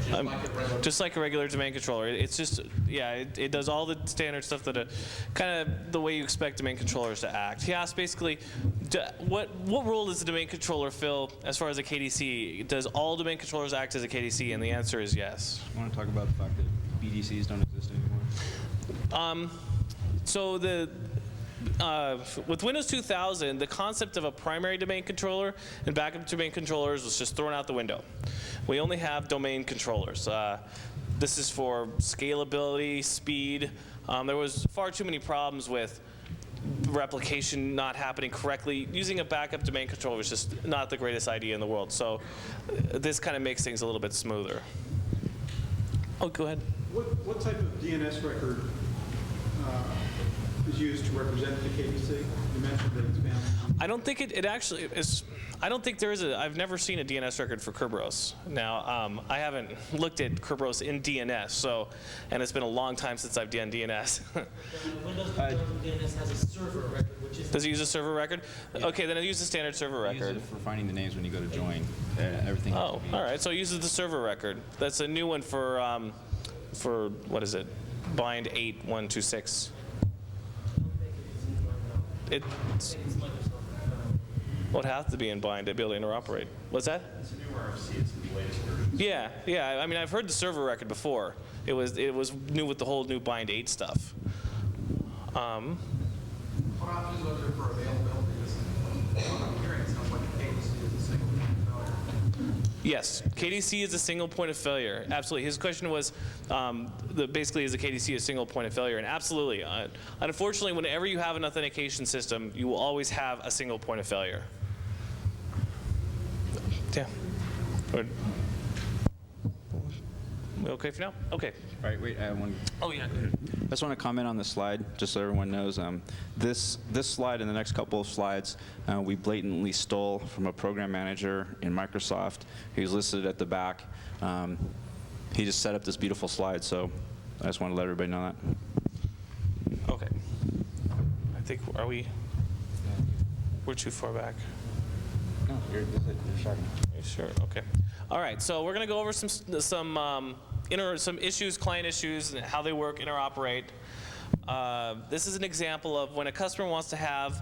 Just like a regular domain controller. It's just, yeah, it does all the standard stuff that kind of the way you expect domain controllers to act. He asked basically, what role does the domain controller fill as far as a KDC? Does all domain controllers act as a KDC? And the answer is yes. I want to talk about the fact that BDCs don't exist anymore. So with Windows 2000, the concept of a primary domain controller and backup domain controllers was just thrown out the window. We only have domain controllers. This is for scalability, speed. There was far too many problems with replication not happening correctly. Using a backup domain controller was just not the greatest idea in the world. So this kind of makes things a little bit smoother. Oh, go ahead. What type of DNS record is used to represent the KDC? You mentioned that it's bound. I don't think it actually is. I don't think there is I've never seen a DNS record for Kerberos. Now, I haven't looked at Kerberos in DNS, and it's been a long time since I've done DNS. Windows 2000 DNS has a server record, which is... Does it use a server record? Yeah. Okay, then it uses a standard server record. Use it for finding the names when you go to join. Everything. Oh, all right. So it uses the server record. That's a new one for what is it? Bind 8126. Well, it has to be in bind to be able to interoperate. What's that? It's a new RFC. It's the latest version. Yeah. I mean, I've heard the server record before. It was new with the whole new bind 8 stuff. What options are there for availability? What I'm hearing sounds like a KDC is a single point of failure. Yes, KDC is a single point of failure. Absolutely. His question was, basically, is a KDC a single point of failure? And absolutely. Unfortunately, whenever you have an authentication system, you will always have a single point of failure. Yeah. We okay for now? Okay. All right, wait, I have one. Oh, yeah, go ahead. I just want to comment on this slide, just so everyone knows. This slide and the next couple of slides, we blatantly stole from a program manager in Microsoft who's listed at the back. He just set up this beautiful slide, so I just want to let everybody know that. Okay. I think, we're too far back. No, you're starting. Are you sure? Okay. All right, so we're going to go over some issues, client issues, and how they work, interoperate. This is an example of when a customer wants to have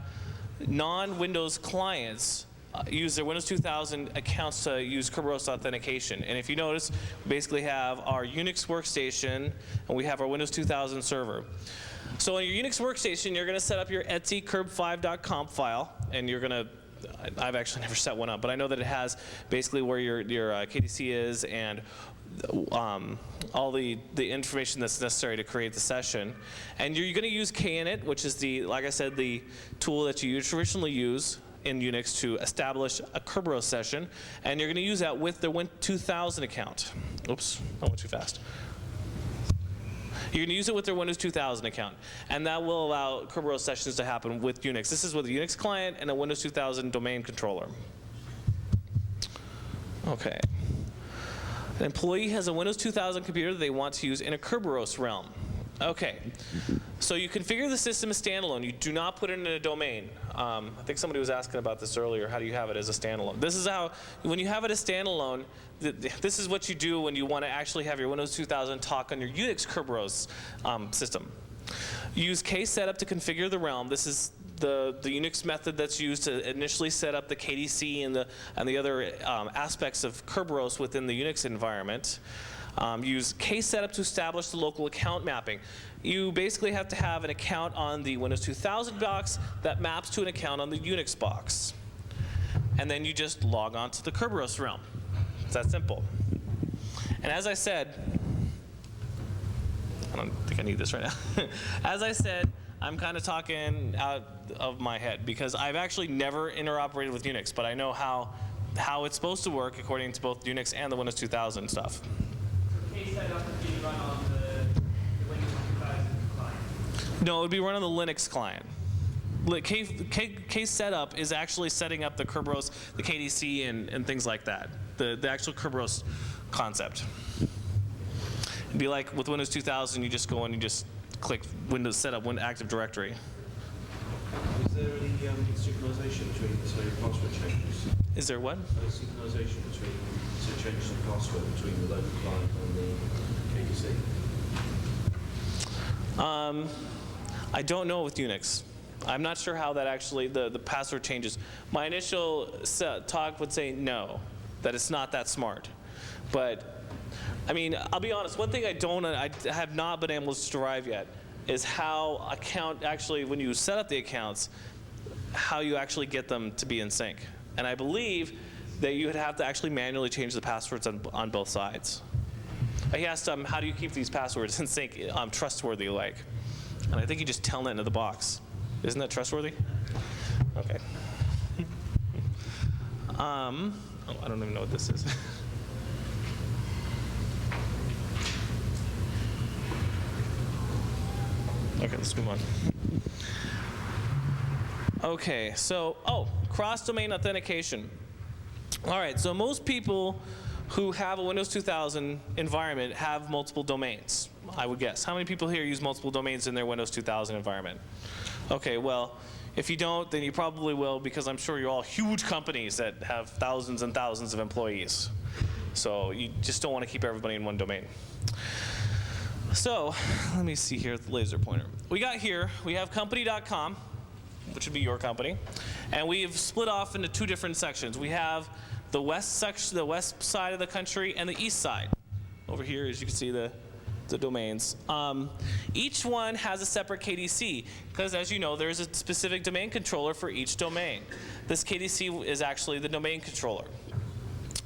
non-Windows clients use their Windows 2000 accounts to use Kerberos Authentication. And if you notice, we basically have our Unix workstation, and we have our Windows 2000 server. So on your Unix workstation, you're going to set up your etc kerb5.conf file, and you're going to I've actually never set one up, but I know that it has basically where your KDC is and all the information that's necessary to create the session. And you're going to use KInit, which is like I said, the tool that you traditionally use in Unix to establish a Kerberos session. And you're going to use that with the Win 2000 account. Oops, I went too fast. You're going to use it with their Windows 2000 account, and that will allow Kerberos sessions to happen with Unix. This is with a Unix client and a Windows 2000 domain controller. Okay. An employee has a Windows 2000 computer that they want to use in a Kerberos realm. Okay. So you configure the system as standalone. You do not put it in a domain. I think somebody was asking about this earlier. How do you have it as a standalone? This is how, when you have it as standalone, this is what you do when you want to actually have your Windows 2000 talk on your Unix Kerberos system. You use ksetup to configure the realm. This is the Unix method that's used to initially set up the KDC and the other aspects of Kerberos within the Unix environment. Use case setup to establish the local account mapping. You basically have to have an account on the Windows 2000 box that maps to an account on the Unix box. And then you just log on to the Kerberos realm. It's that simple. And as I said, I don't think I need this right now. As I said, I'm kind of talking out of my head because I've actually never interoperated with Unix, but I know how it's supposed to work according to both Unix and the Windows 2000 stuff. Case setup would be run on the Windows 2000 client. No, it would be run on the Linux client. Case setup is actually setting up the Kerberos, the KDC, and things like that. The actual Kerberos concept. It'd be like with Windows 2000, you just go in and you just click Windows Setup, Active Directory. Is there any synchronization between the password changes? Is there what? Synchronization between changes of password between the local client and the KDC? I don't know with Unix. I'm not sure how that actually, the password changes. My initial talk would say no, that it's not that smart. But, I mean, I'll be honest, one thing I have not been able to derive yet is how actually, when you set up the accounts, how you actually get them to be in sync. And I believe that you would have to actually manually change the passwords on both sides. He asked, how do you keep these passwords in sync, trustworthy like? And I think you just tell it into the box. Isn't that trustworthy? Okay. Oh, I don't even know what this is. Okay, let's move on. Okay, so, cross-domain authentication. All right, so most people who have a Windows 2000 environment have multiple domains, I would guess. How many people here use multiple domains in their Windows 2000 environment? Okay, well, if you don't, then you probably will, because I'm sure you're all huge companies that have thousands and thousands of employees. So you just don't want to keep everybody in one domain. So let me see here with the laser pointer. We have company.com, which would be your company, and we've split off into two different sections. We have the west section, the west side of the country, and the east side. Over here, as you can see, the domains. Each one has a separate KDC, because as you know, there's a specific domain controller for each domain. This KDC is actually the domain controller.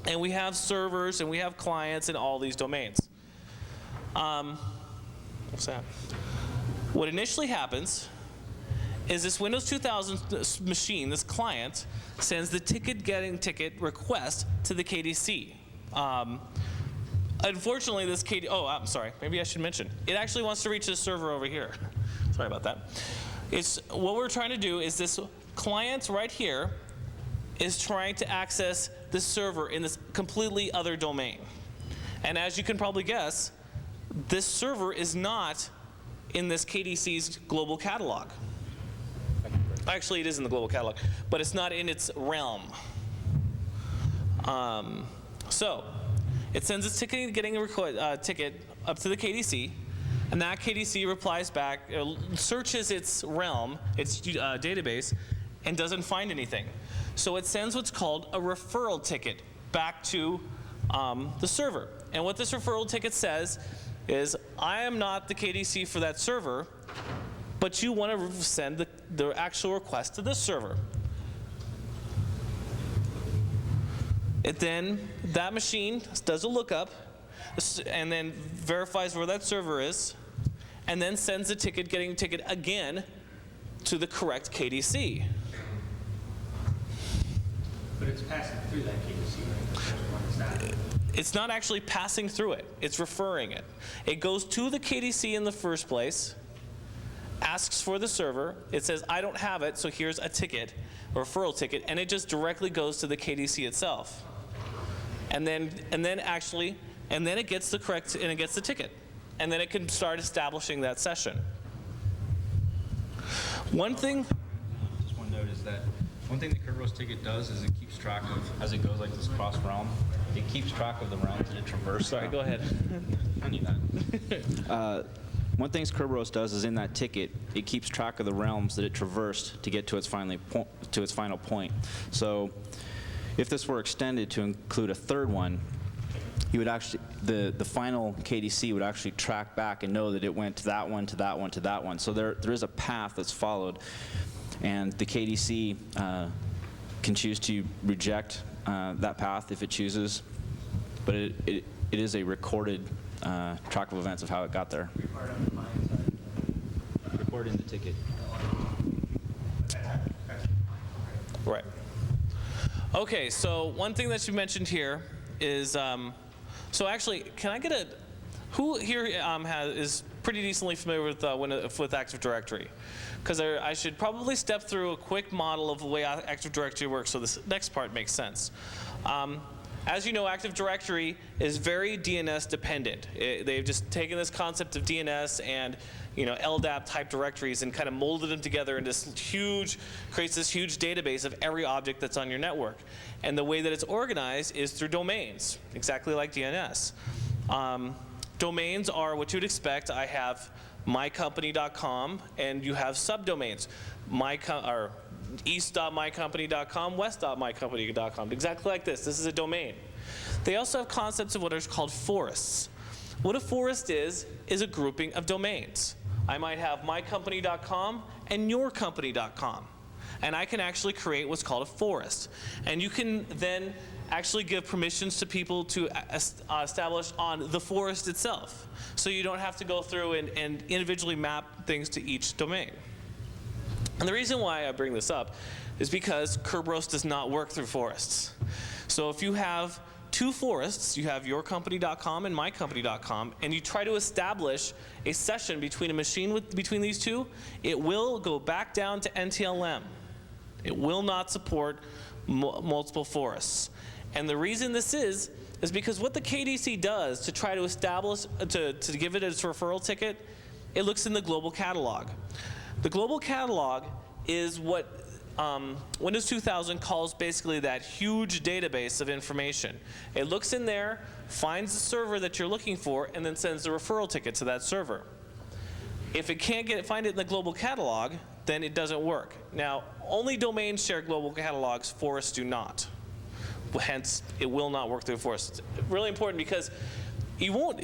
And we have servers and we have clients in all these domains. What's that? What initially happens is this Windows 2000 machine, this client, sends the ticket request to the KDC. Unfortunately, this I'm sorry, maybe I should mention. It actually wants to reach this server over here. Sorry about that. What we're trying to do is this client right here is trying to access this server in this completely other domain. And as you can probably guess, this server is not in this KDC's global catalog. Actually, it is in the global catalog, but it's not in its realm. So it sends its ticket ticket up to the KDC, and that KDC replies back, searches its realm, its database, and doesn't find anything. So it sends what's called a referral ticket back to the server. And what this referral ticket says is, I am not the KDC for that server, but you want to send the actual request to this server. That machine does a lookup and then verifies where that server is, and then sends the ticket again to the correct KDC. But it's passing through that KDC, right? It's not actually passing through it. It's referring it. It goes to the KDC in the first place, asks for the server. It says, I don't have it, so here's a ticket, a referral ticket, and it just directly goes to the KDC itself. And then it gets the correct, and it gets the ticket. And then it can start establishing that session. One thing. Just one note is that one thing the Kerberos ticket does is it keeps track of, as it goes like this cross realm, it keeps track of the realms that it traverses. Sorry, go ahead. I need that. One thing Kerberos does is in that ticket, it keeps track of the realms that it traversed to get to its final point. So if this were extended to include a third one, you would actually, the final KDC would actually track back and know that it went to that one, to that one, to that one. So there is a path that's followed, and the KDC can choose to reject that path if it chooses, but it is a recorded track of events of how it got there. Recording the ticket. Right. Okay, so one thing that you mentioned here is, so actually, can I get a, who here is pretty decently familiar with Active Directory? Because I should probably step through a quick model of the way Active Directory works so this next part makes sense. As you know, Active Directory is very DNS dependent. They've just taken this concept of DNS and LDAP type directories and kind of molded them together into this huge, creates this huge database of every object that's on your network. And the way that it's organized is through domains, exactly like DNS. Domains are what you'd expect. I have mycompany.com, and you have subdomains. East.mycompany.com, west.mycompany.com, exactly like this. This is a domain. They also have concepts of what are called forests. What a forest is a grouping of domains. I might have mycompany.com and yourcompany.com. And I can actually create what's called a forest. And you can then actually give permissions to people to establish on the forest itself. So you don't have to go through and individually map things to each domain. And the reason why I bring this up is because Kerberos does not work through forests. So if you have two forests, you have yourcompany.com and mycompany.com, and you try to establish a session between a machine between these two, it will go back down to NTLM. It will not support multiple forests. And the reason this is because what the KDC does to try to establish, to give it its referral ticket, it looks in the global catalog. The global catalog is what Windows 2000 calls basically that huge database of information. It looks in there, finds the server that you're looking for, and then sends the referral ticket to that server. If it can't find it in the global catalog, then it doesn't work. Now, only domains share global catalogs, forests do not. Hence, it will not work through forests. It's really important because you won't,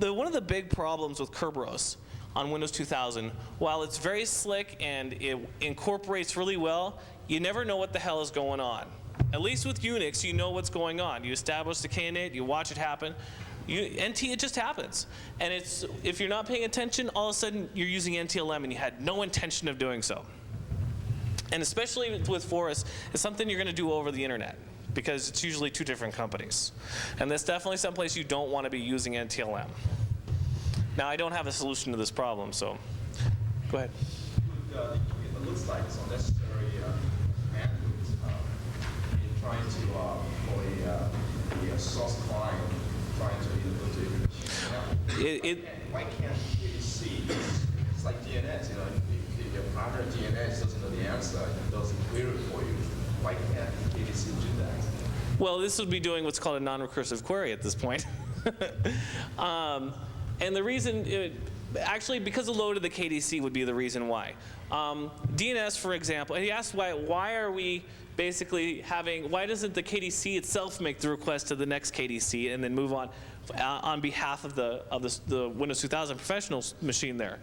one of the big problems with Kerberos on Windows 2000, while it's very slick and it incorporates really well, you never know what the hell is going on. At least with Unix, you know what's going on. You establish the KNet, you watch it happen. It just happens. And if you're not paying attention, all of a sudden you're using NTLM and you had no intention of doing so. And especially with forests, it's something you're going to do over the internet, because it's usually two different companies. And that's definitely someplace you don't want to be using NTLM. Now, I don't have a solution to this problem, so go ahead. It looks like it's unnecessary bandwidth in trying to for a source client trying to go to your machine. Why can't you see? It's like DNS, if your primary DNS doesn't know the answer, it does a query for you. Why can't KDC do that? Well, this would be doing what's called a non-recursive query at this point. And the reason, actually, because of load of the KDC would be the reason why. DNS, for example, and he asked why are we basically why doesn't the KDC itself make the request to the next KDC and then move on behalf of the Windows 2000 professional machine there?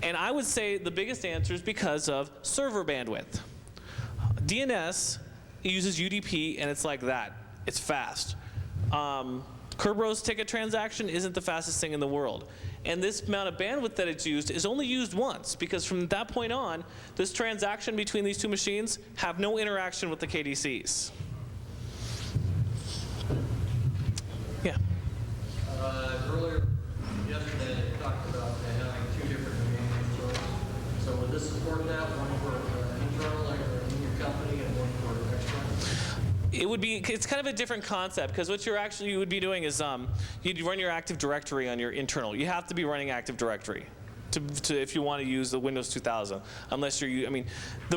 And I would say the biggest answer is because of server bandwidth. DNS uses UDP and it's like that. It's fast. Kerberos ticket transaction isn't the fastest thing in the world. And this amount of bandwidth that it's used is only used once, because from that point on, this transaction between these two machines have no interaction with the KDCs. Yeah? Earlier, yesterday, you talked about having two different domain controls. So would this support that, one for internal, like in your company, and one for external? It's kind of a different concept, because what you would be doing is you'd run your Active Directory on your internal. You have to be running Active Directory if you want to use the Windows 2000, unless the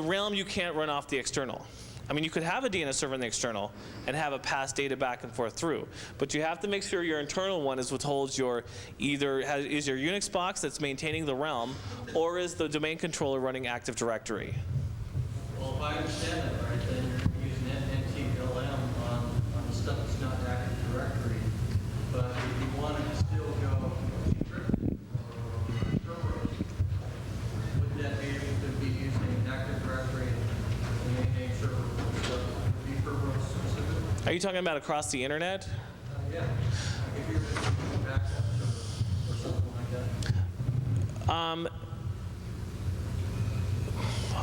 realm you can't run off the external. You could have a DNS server in the external and have it pass data back and forth through, but you have to make sure your internal one is what holds is your Unix box that's maintaining the realm, or is the domain controller running Active Directory. Well, if I understand that right, then you're using NTLM on the stuff that's not Active Directory. Are you talking about across the internet? Yeah. If you're just backup or something like that.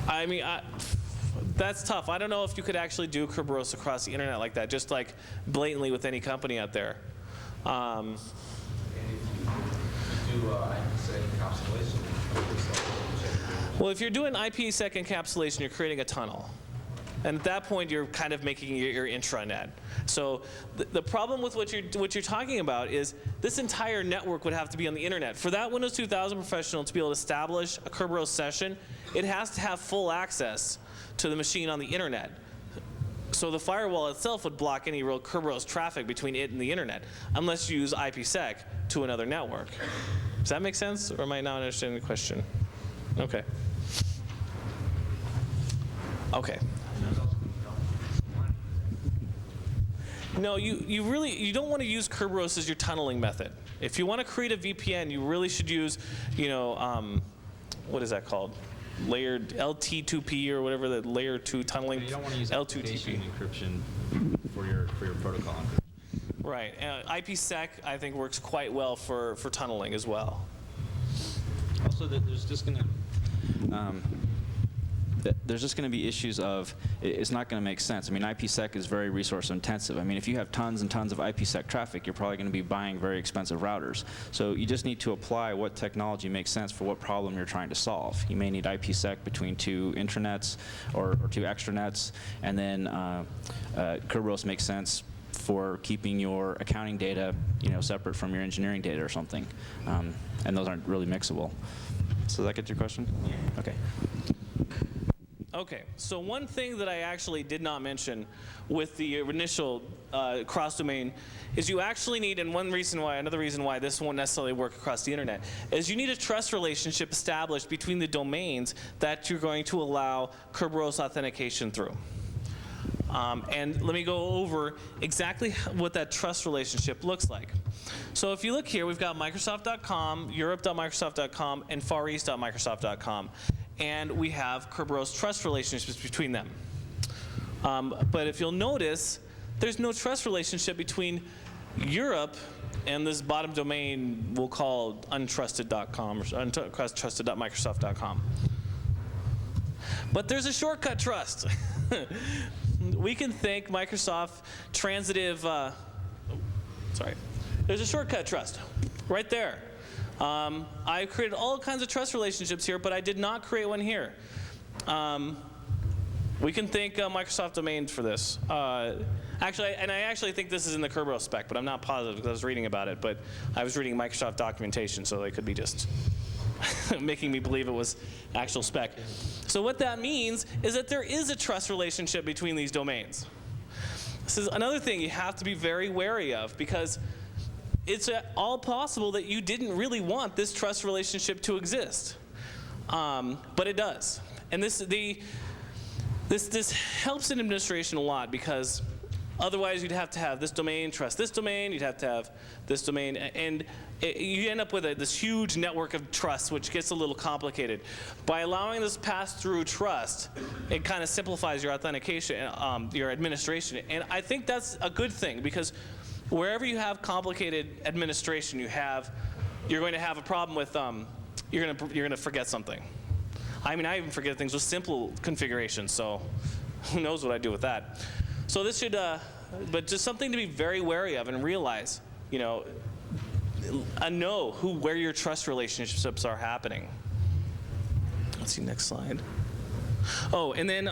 I mean, that's tough. I don't know if you could actually do Kerberos across the internet like that, just like blatantly with any company out there. And if you do IPsec encapsulation, Well, if you're doing IPsec encapsulation, you're creating a tunnel. And at that point, you're kind of making your intranet. So the problem with what you're talking about is this entire network would have to be on the internet. For that Windows 2000 professional to be able to establish a Kerberos session, it has to have full access to the machine on the internet. So the firewall itself would block any real Kerberos traffic between it and the internet, unless you use IPsec to another network. Does that make sense, or am I not understanding the question? Okay. Okay. No, you don't want to use Kerberos as your tunneling method. If you want to create a VPN, you really should use, what is that called? Layered LT2P or whatever, the layer 2 tunneling. You don't want to use L2TP encryption for your protocol encryption. Right. IPsec I think works quite well for tunneling as well. Also, there's just going to be issues of it's not going to make sense. I mean, IPsec is very resource intensive. I mean, if you have tons and tons of IPsec traffic, you're probably going to be buying very expensive routers. So you just need to apply what technology makes sense for what problem you're trying to solve. You may need IPsec between 2 intranets or 2 extranets, and then Kerberos makes sense for keeping your accounting data, separate from your engineering data or something. And those aren't really mixable. So does that get your question? Yeah. Okay. Okay, so one thing that I actually did not mention with the initial cross-domain is you actually need, and another reason why this won't necessarily work across the internet, is you need a trust relationship established between the domains that you're going to allow Kerberos authentication through. And let me go over exactly what that trust relationship looks like. So if you look here, we've got Microsoft.com, Europe.Microsoft.com, and FarEast.Microsoft.com. And we have Kerberos trust relationships between them. But if you'll notice, there's no trust relationship between Europe and this bottom domain we'll call untrusted.com or untrusted.microsoft.com. But there's a shortcut trust. We can thank Microsoft transitive, there's a shortcut trust right there. I created all kinds of trust relationships here, but I did not create one here. We can thank Microsoft Domains for this. I actually think this is in the Kerberos spec, but I'm not positive because I was reading about it. But I was reading Microsoft documentation, so they could be just making me believe it was actual spec. So what that means is that there is a trust relationship between these domains. This is another thing you have to be very wary of, because it's all possible that you didn't really want this trust relationship to exist, but it does. And this helps in administration a lot, because otherwise you'd have to have this domain trust this domain, you'd have to have this domain, and you end up with this huge network of trust, which gets a little complicated. By allowing this pass-through trust, it kind of simplifies your authentication, your administration, and I think that's a good thing, because wherever you have complicated administration, you're going to have a problem with you're going to forget something. I mean, I even forget things with simple configurations, so who knows what I do with that. So this should, but just something to be very wary of and realize, know where your trust relationships are happening. Let's see, next slide. Oh, and then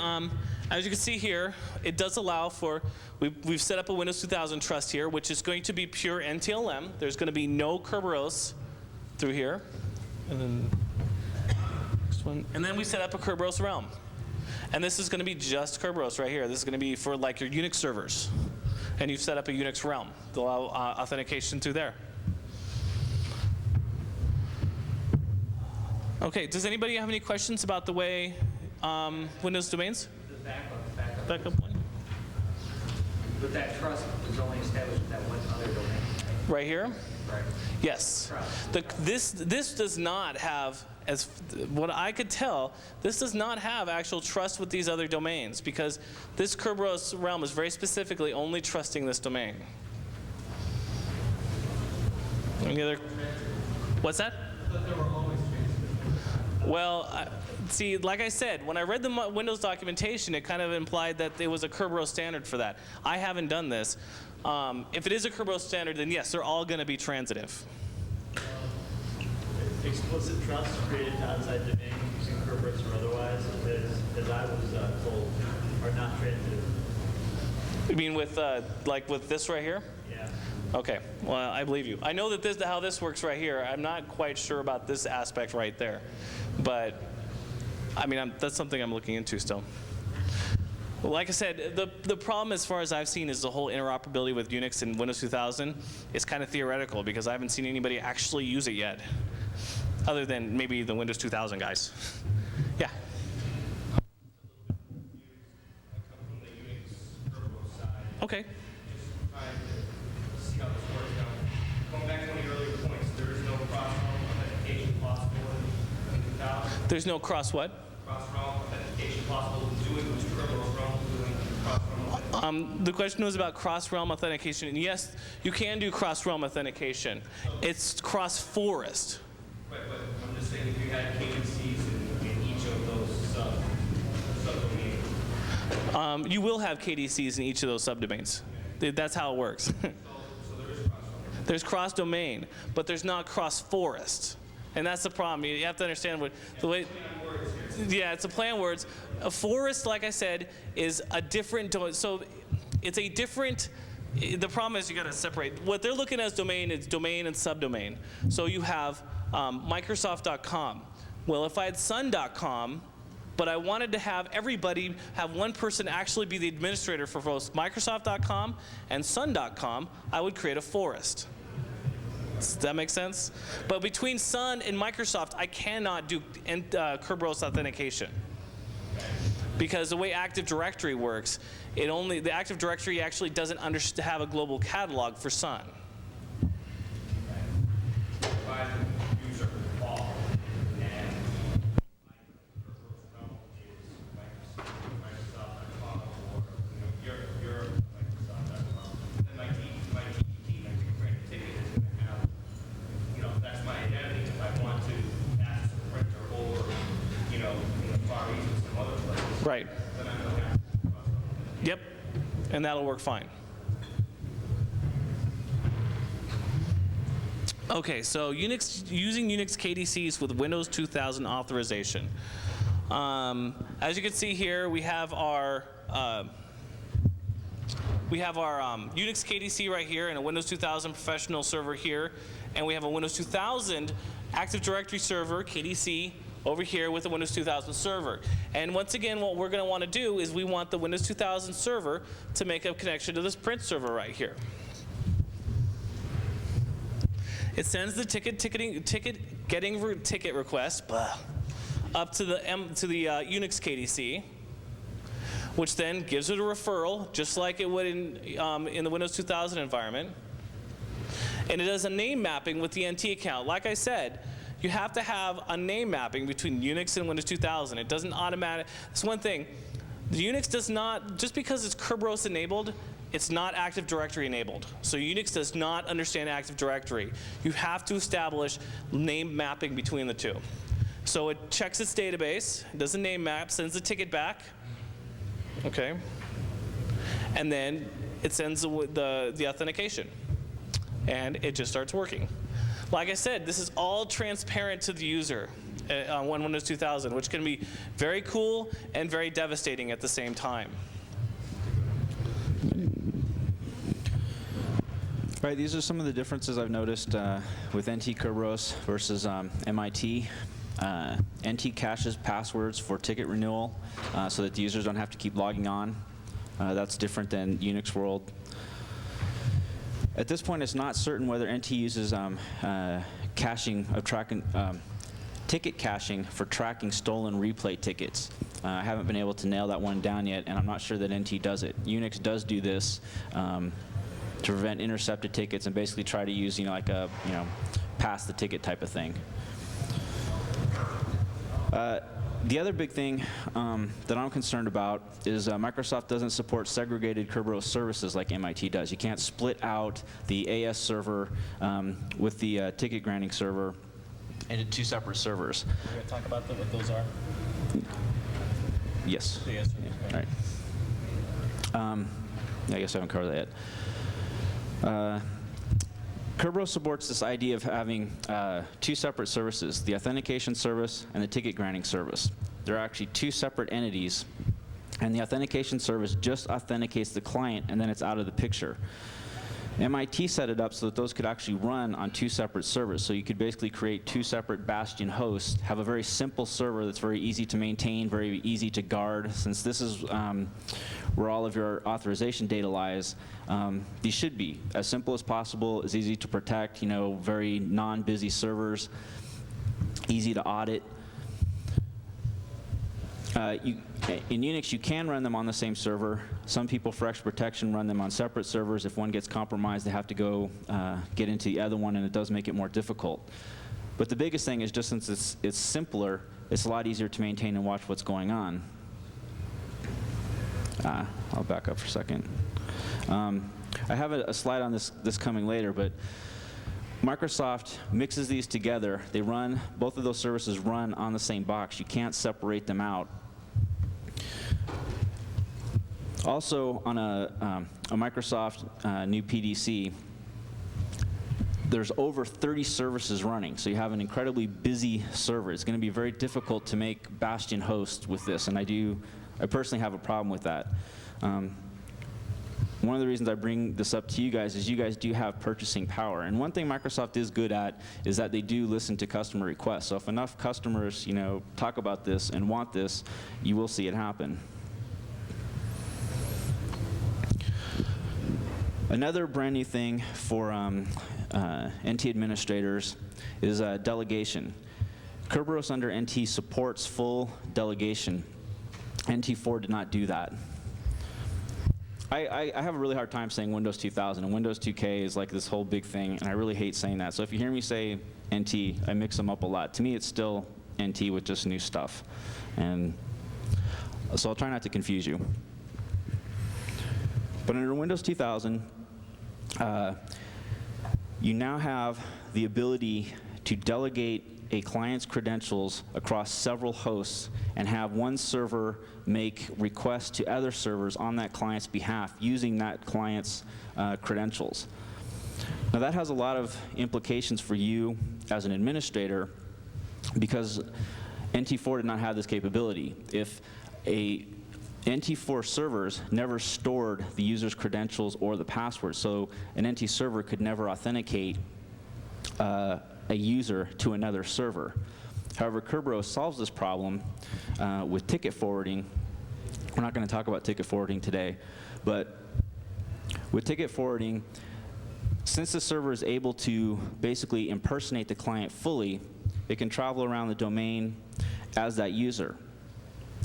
as you can see here, it does allow for, we've set up a Windows 2000 trust here, which is going to be pure NTLM. There's going to be no Kerberos through here. And then next one. And then we set up a Kerberos realm. And this is going to be just Kerberos right here. This is going to be for like your Unix servers. And you've set up a Unix realm to allow authentication through there. Okay, does anybody have any questions about the way Windows domains? The backup one. But that trust was only established with that one other domain, right here? right? Yes. Trust. This does not have, as what I could tell, this does not have actual trust with these other domains, because this Kerberos realm is very specifically only trusting this domain. Any other? What's that? Well, see, like I said, when I read the Windows documentation, it kind of implied that it was a Kerberos standard for that. I haven't done this. If it is a Kerberos standard, then yes, they're all going to be transitive. Explicit trust created outside domain using Kerberos or otherwise, as I was told, are not transitive. You mean with like with this right here? Yeah. Okay, well, I believe you. I know that this, how this works right here. I'm not quite sure about this aspect right there, but I mean, that's something I'm looking into still. Well, like I said, the problem as far as I've seen is the whole interoperability with Unix and Windows 2000 is kind of theoretical, because I haven't seen anybody actually use it yet, other than maybe the Windows 2000 guys. Yeah. Okay. See how this works now. Going back to one of your earlier points, there is no cross-realm authentication possible in 2000. There's no cross what? Cross-realm authentication possible in doing which Kerberos realm doing cross-realm authentication. The question was about cross-realm authentication, and yes, you can do cross-realm authentication. It's cross-forest. But I'm just saying, if you had KDCs in each of those subdomains. You will have KDCs in each of those subdomains. That's how it works. So there is cross-realm. There's cross-domain, but there's not cross-forest. And that's the problem. You have to understand what the way. Yeah, it's a play on words. A forest, like I said, is a different. So it's a different. The problem is you got to separate. What they're looking at as domain is domain and subdomain. So you have Microsoft.com. Well, if I had Sun.com, but I wanted to have everybody, have one person actually be the administrator for both Microsoft.com and Sun.com, I would create a forest. Does that make sense? But between Sun and Microsoft, I cannot do Kerberos authentication. Because the way Active Directory works, the Active Directory actually doesn't have a global catalog for Sun. Right. Yep, and that'll work fine. Okay, so using Unix KDCs with Windows 2000 authorization. As you can see here, we have our Unix KDC right here and a Windows 2000 professional server here, and we have a Windows 2000 Active Directory server KDC over here with the Windows 2000 server. And once again, what we're going to want to do is we want the Windows 2000 server to make a connection to this print server right here. It sends the ticket request up to the Unix KDC, which then gives it a referral, just like it would in the Windows 2000 environment. And it does a name mapping with the NT account. Like I said, you have to have a name mapping between Unix and Windows 2000. It doesn't automatic. That's one thing. The Unix does not, just because it's Kerberos enabled, it's not Active Directory enabled. So Unix does not understand Active Directory. You have to establish name mapping between the two. So it checks its database, does a name map, sends the ticket back, okay, and then it sends the authentication, and it just starts working. Like I said, this is all transparent to the user on Windows 2000, which can be very cool and very devastating at the same time. Right, these are some of the differences I've noticed with NT Kerberos versus MIT. NT caches passwords for ticket renewal so that the users don't have to keep logging on. That's different than Unix world. At this point, it's not certain whether NT uses caching of ticket caching for tracking stolen replay tickets. I haven't been able to nail that one down yet, and I'm not sure that NT does it. Unix does do this. to prevent intercepted tickets and basically try to use, like a, pass the ticket type of thing. The other big thing that I'm concerned about is Microsoft doesn't support segregated Kerberos services like MIT does. You can't split out the AS server with the ticket granting server into two separate servers. We're going to talk about what those are? Yes. The AS servers. Yeah. All right. I guess I haven't covered that yet. Kerberos supports this idea of having two separate services, the authentication service and the ticket granting service. They're actually two separate entities, and the authentication service just authenticates the client, and then it's out of the picture. MIT set it up so that those could actually run on two separate servers. So you could basically create two separate Bastion hosts, have a very simple server that's very easy to maintain, very easy to guard. Since this is where all of your authorization data lies, these should be as simple as possible, as easy to protect, very non-busy servers, easy to audit. In Unix, you can run them on the same server. Some people, for extra protection, run them on separate servers. If one gets compromised, they have to go get into the other one, and it does make it more difficult. But the biggest thing is just since it's simpler, it's a lot easier to maintain and watch what's going on. I'll back up for a second. I have a slide on this coming later, but Microsoft mixes these together. They run, both of those services run on the same box. You can't separate them out. Also, on a Microsoft new PDC, there's over 30 services running, so you have an incredibly busy server. It's going to be very difficult to make Bastion hosts with this, and I personally have a problem with that. One of the reasons I bring this up to you guys is you guys do have purchasing power. And one thing Microsoft is good at is that they do listen to customer requests. So if enough customers, talk about this and want this, you will see it happen. Another brand new thing for NT administrators is delegation. Kerberos under NT supports full delegation. NT4 did not do that. I have a really hard time saying Windows 2000, and Windows 2K is like this whole big thing, and I really hate saying that. So if you hear me say NT, I mix them up a lot. To me, it's still NT with just new stuff. And so I'll try not to confuse you. But under Windows 2000, you now have the ability to delegate a client's credentials across several hosts and have one server make requests to other servers on that client's behalf using that client's credentials. Now that has a lot of implications for you as an administrator because NT4 did not have this capability. If NT4 servers never stored the user's credentials or the password, so an NT server could never authenticate a user to another server. However, Kerberos solves this problem with ticket forwarding. We're not going to talk about ticket forwarding today, but with ticket forwarding, since the server is able to basically impersonate the client fully, it can travel around the domain as that user.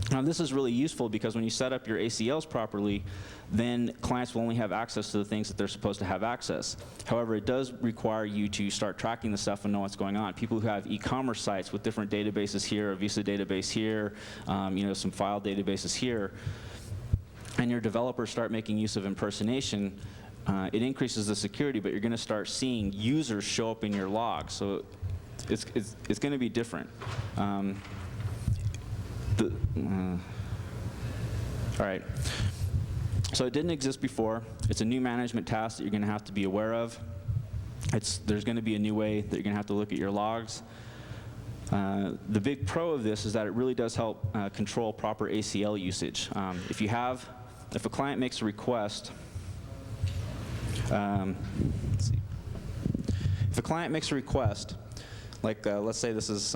Now this is really useful because when you set up your ACLs properly, then clients will only have access to the things that they're supposed to have access. However, it does require you to start tracking the stuff and know what's going on. People who have e-commerce sites with different databases here, a Visa database here, some file databases here, and your developers start making use of impersonation, it increases the security, but you're going to start seeing users show up in your logs. So it's going to be different. All right. So it didn't exist before. It's a new management task that you're going to have to be aware of. There's going to be a new way that you're going to have to look at your logs. The big pro of this is that it really does help control proper ACL usage. If a client makes a request, let's see. If a client makes a request, like let's say this is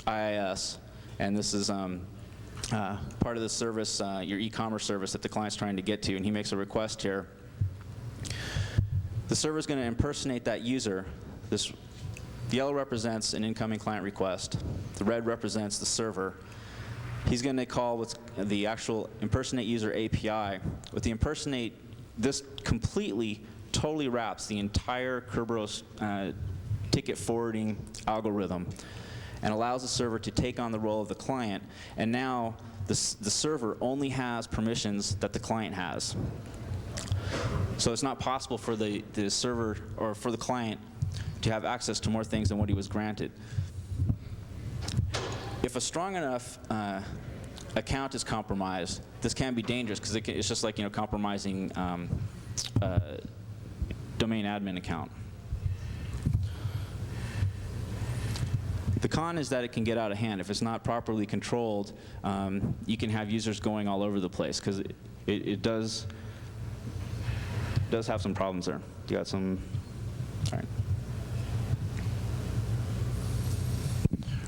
IIS, and this is part of the service, your e-commerce service that the client's trying to get to, and he makes a request here. The server's going to impersonate that user. The yellow represents an incoming client request. The red represents the server. He's going to call what's the actual impersonate user API. With the impersonate, this completely totally wraps the entire Kerberos ticket forwarding algorithm and allows the server to take on the role of the client. And now the server only has permissions that the client has. So it's not possible for the server or for the client to have access to more things than what he was granted. If a strong enough account is compromised, this can be dangerous because it's just like compromising domain admin account. The con is that it can get out of hand. If it's not properly controlled, you can have users going all over the place because it does have some problems there. You got some, all right.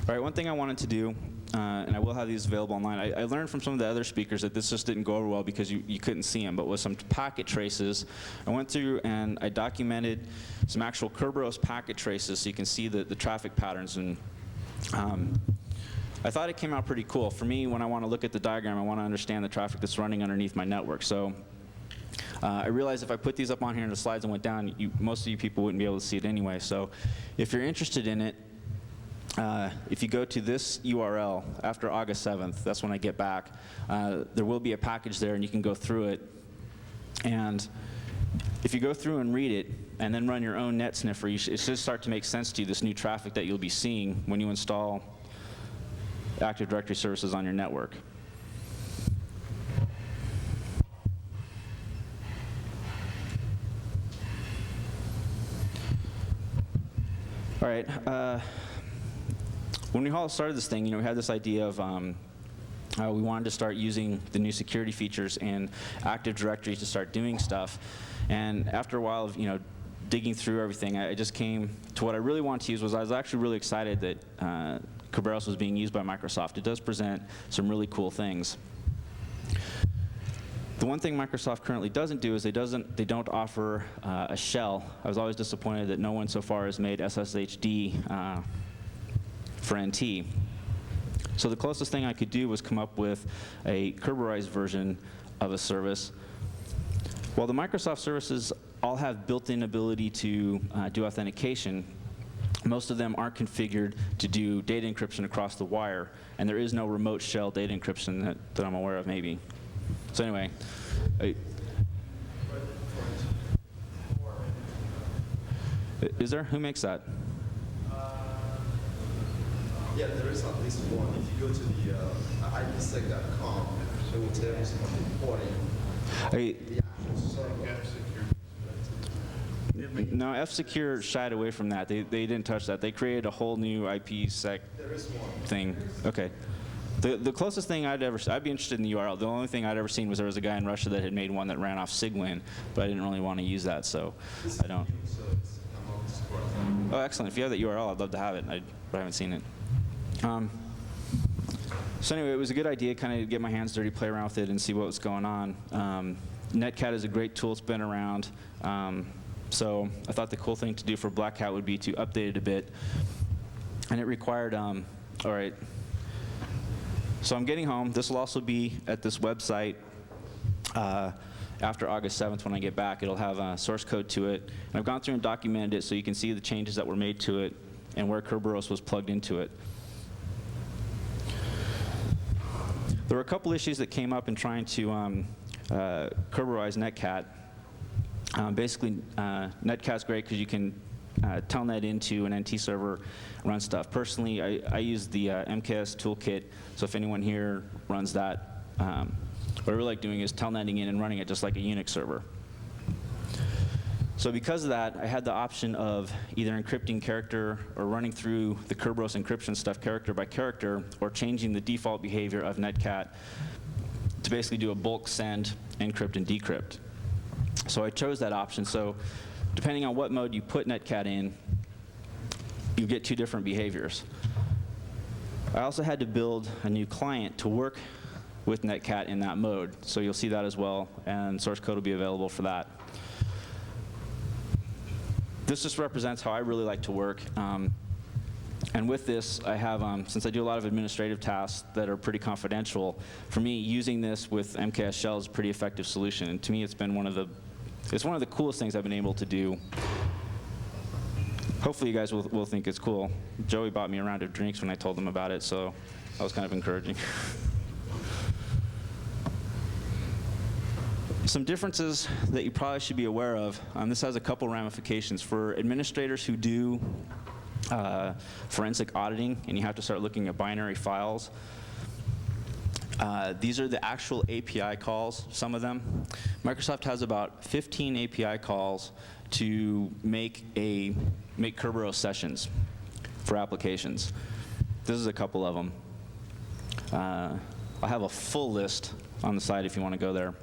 All right, one thing I wanted to do, and I will have these available online, I learned from some of the other speakers that this just didn't go over well because you couldn't see them, but with some packet traces, I went through and I documented some actual Kerberos packet traces so you can see the traffic patterns. And I thought it came out pretty cool. For me, when I want to look at the diagram, I want to understand the traffic that's running underneath my network. So I realized if I put these up on here in the slides and went down, most of you people wouldn't be able to see it anyway. So if you're interested in it, if you go to this URL after August 7th, that's when I get back, there will be a package there and you can go through it. And if you go through and read it and then run your own net sniffer, it should start to make sense to you, this new traffic that you'll be seeing when you install Active Directory services on your network. All right. When we all started this thing, we had this idea of we wanted to start using the new security features in Active Directory to start doing stuff. And after a while of digging through everything, I just came to what I really wanted to use. I was actually really excited that Kerberos was being used by Microsoft. It does present some really cool things. The one thing Microsoft currently doesn't do is they don't offer a shell. I was always disappointed that no one so far has made SSHD for NT. So the closest thing I could do was come up with a Kerberized version of a service. While the Microsoft services all have built-in ability to do authentication, most of them aren't configured to do data encryption across the wire, and there is no remote shell data encryption that I'm aware of, maybe. So anyway, is there? Who makes that? Yeah, there is at least one. If you go to the ipsec.com, it will tell you some reporting. The actual server. No, F-Secure shied away from that. They didn't touch that. They created a whole new IPsec thing. Okay. The closest thing I'd be interested in the URL. The only thing I'd ever seen was there was a guy in Russia that had made one that ran off Sigwin, but I didn't really want to use that, so I don't. Oh, excellent. If you have that URL, I'd love to have it, but I haven't seen it. So anyway, it was a good idea kind of to get my hands dirty, play around with it, and see what was going on. Netcat is a great tool. It's been around. So I thought the cool thing to do for Black Hat would be to update it a bit. And it required, all right. So I'm getting home. This will also be at this website after August 7th when I get back. It'll have source code to it. And I've gone through and documented it so you can see the changes that were made to it and where Kerberos was plugged into it. There were a couple issues that came up in trying to Kerberize Netcat. Basically, Netcat's great because you can telnet into an NT server, run stuff. Personally, I use the MKS toolkit, so if anyone here runs that, what I really like doing is telnetting in and running it just like a Unix server. So because of that, I had the option of either encrypting character or running through the Kerberos encryption stuff character by character, or changing the default behavior of Netcat to basically do a bulk send, encrypt, and decrypt. So I chose that option. So depending on what mode you put Netcat in, you get two different behaviors. I also had to build a new client to work with Netcat in that mode. So you'll see that as well, and source code will be available for that. This just represents how I really like to work. And with this, I have, since I do a lot of administrative tasks that are pretty confidential, for me, using this with MKS Shell is a pretty effective solution. And to me, it's been one of the It's one of the coolest things I've been able to do. Hopefully you guys will think it's cool. Joey bought me a round of drinks when I told him about it, so that was kind of encouraging. Some differences that you probably should be aware of. This has a couple ramifications. For administrators who do forensic auditing and you have to start looking at binary files, these are the actual API calls, some of them. Microsoft has about 15 API calls to make Kerberos sessions for applications. This is a couple of them. I'll have a full list on the side if you want to go there.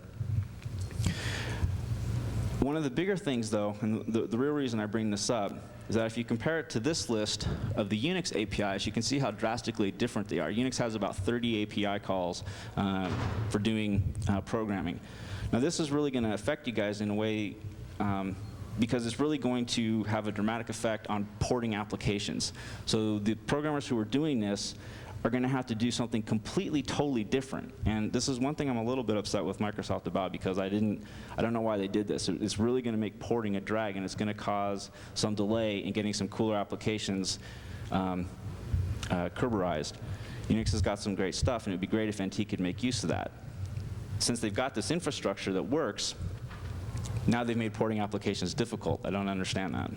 One of the bigger things, though, and the real reason I bring this up, is that if you compare it to this list of the Unix APIs, you can see how drastically different they are. Unix has about 30 API calls for doing programming. Now, this is really going to affect you guys in a way because it's really going to have a dramatic effect on porting applications. So the programmers who are doing this are going to have to do something completely, totally different. And this is one thing I'm a little bit upset with Microsoft about, because I don't know why they did this. It's really going to make porting a drag, and it's going to cause some delay in getting some cooler applications Kerberized. Unix has got some great stuff, and it would be great if NT could make use of that. Since they've got this infrastructure that works, now they've made porting applications difficult. I don't understand that.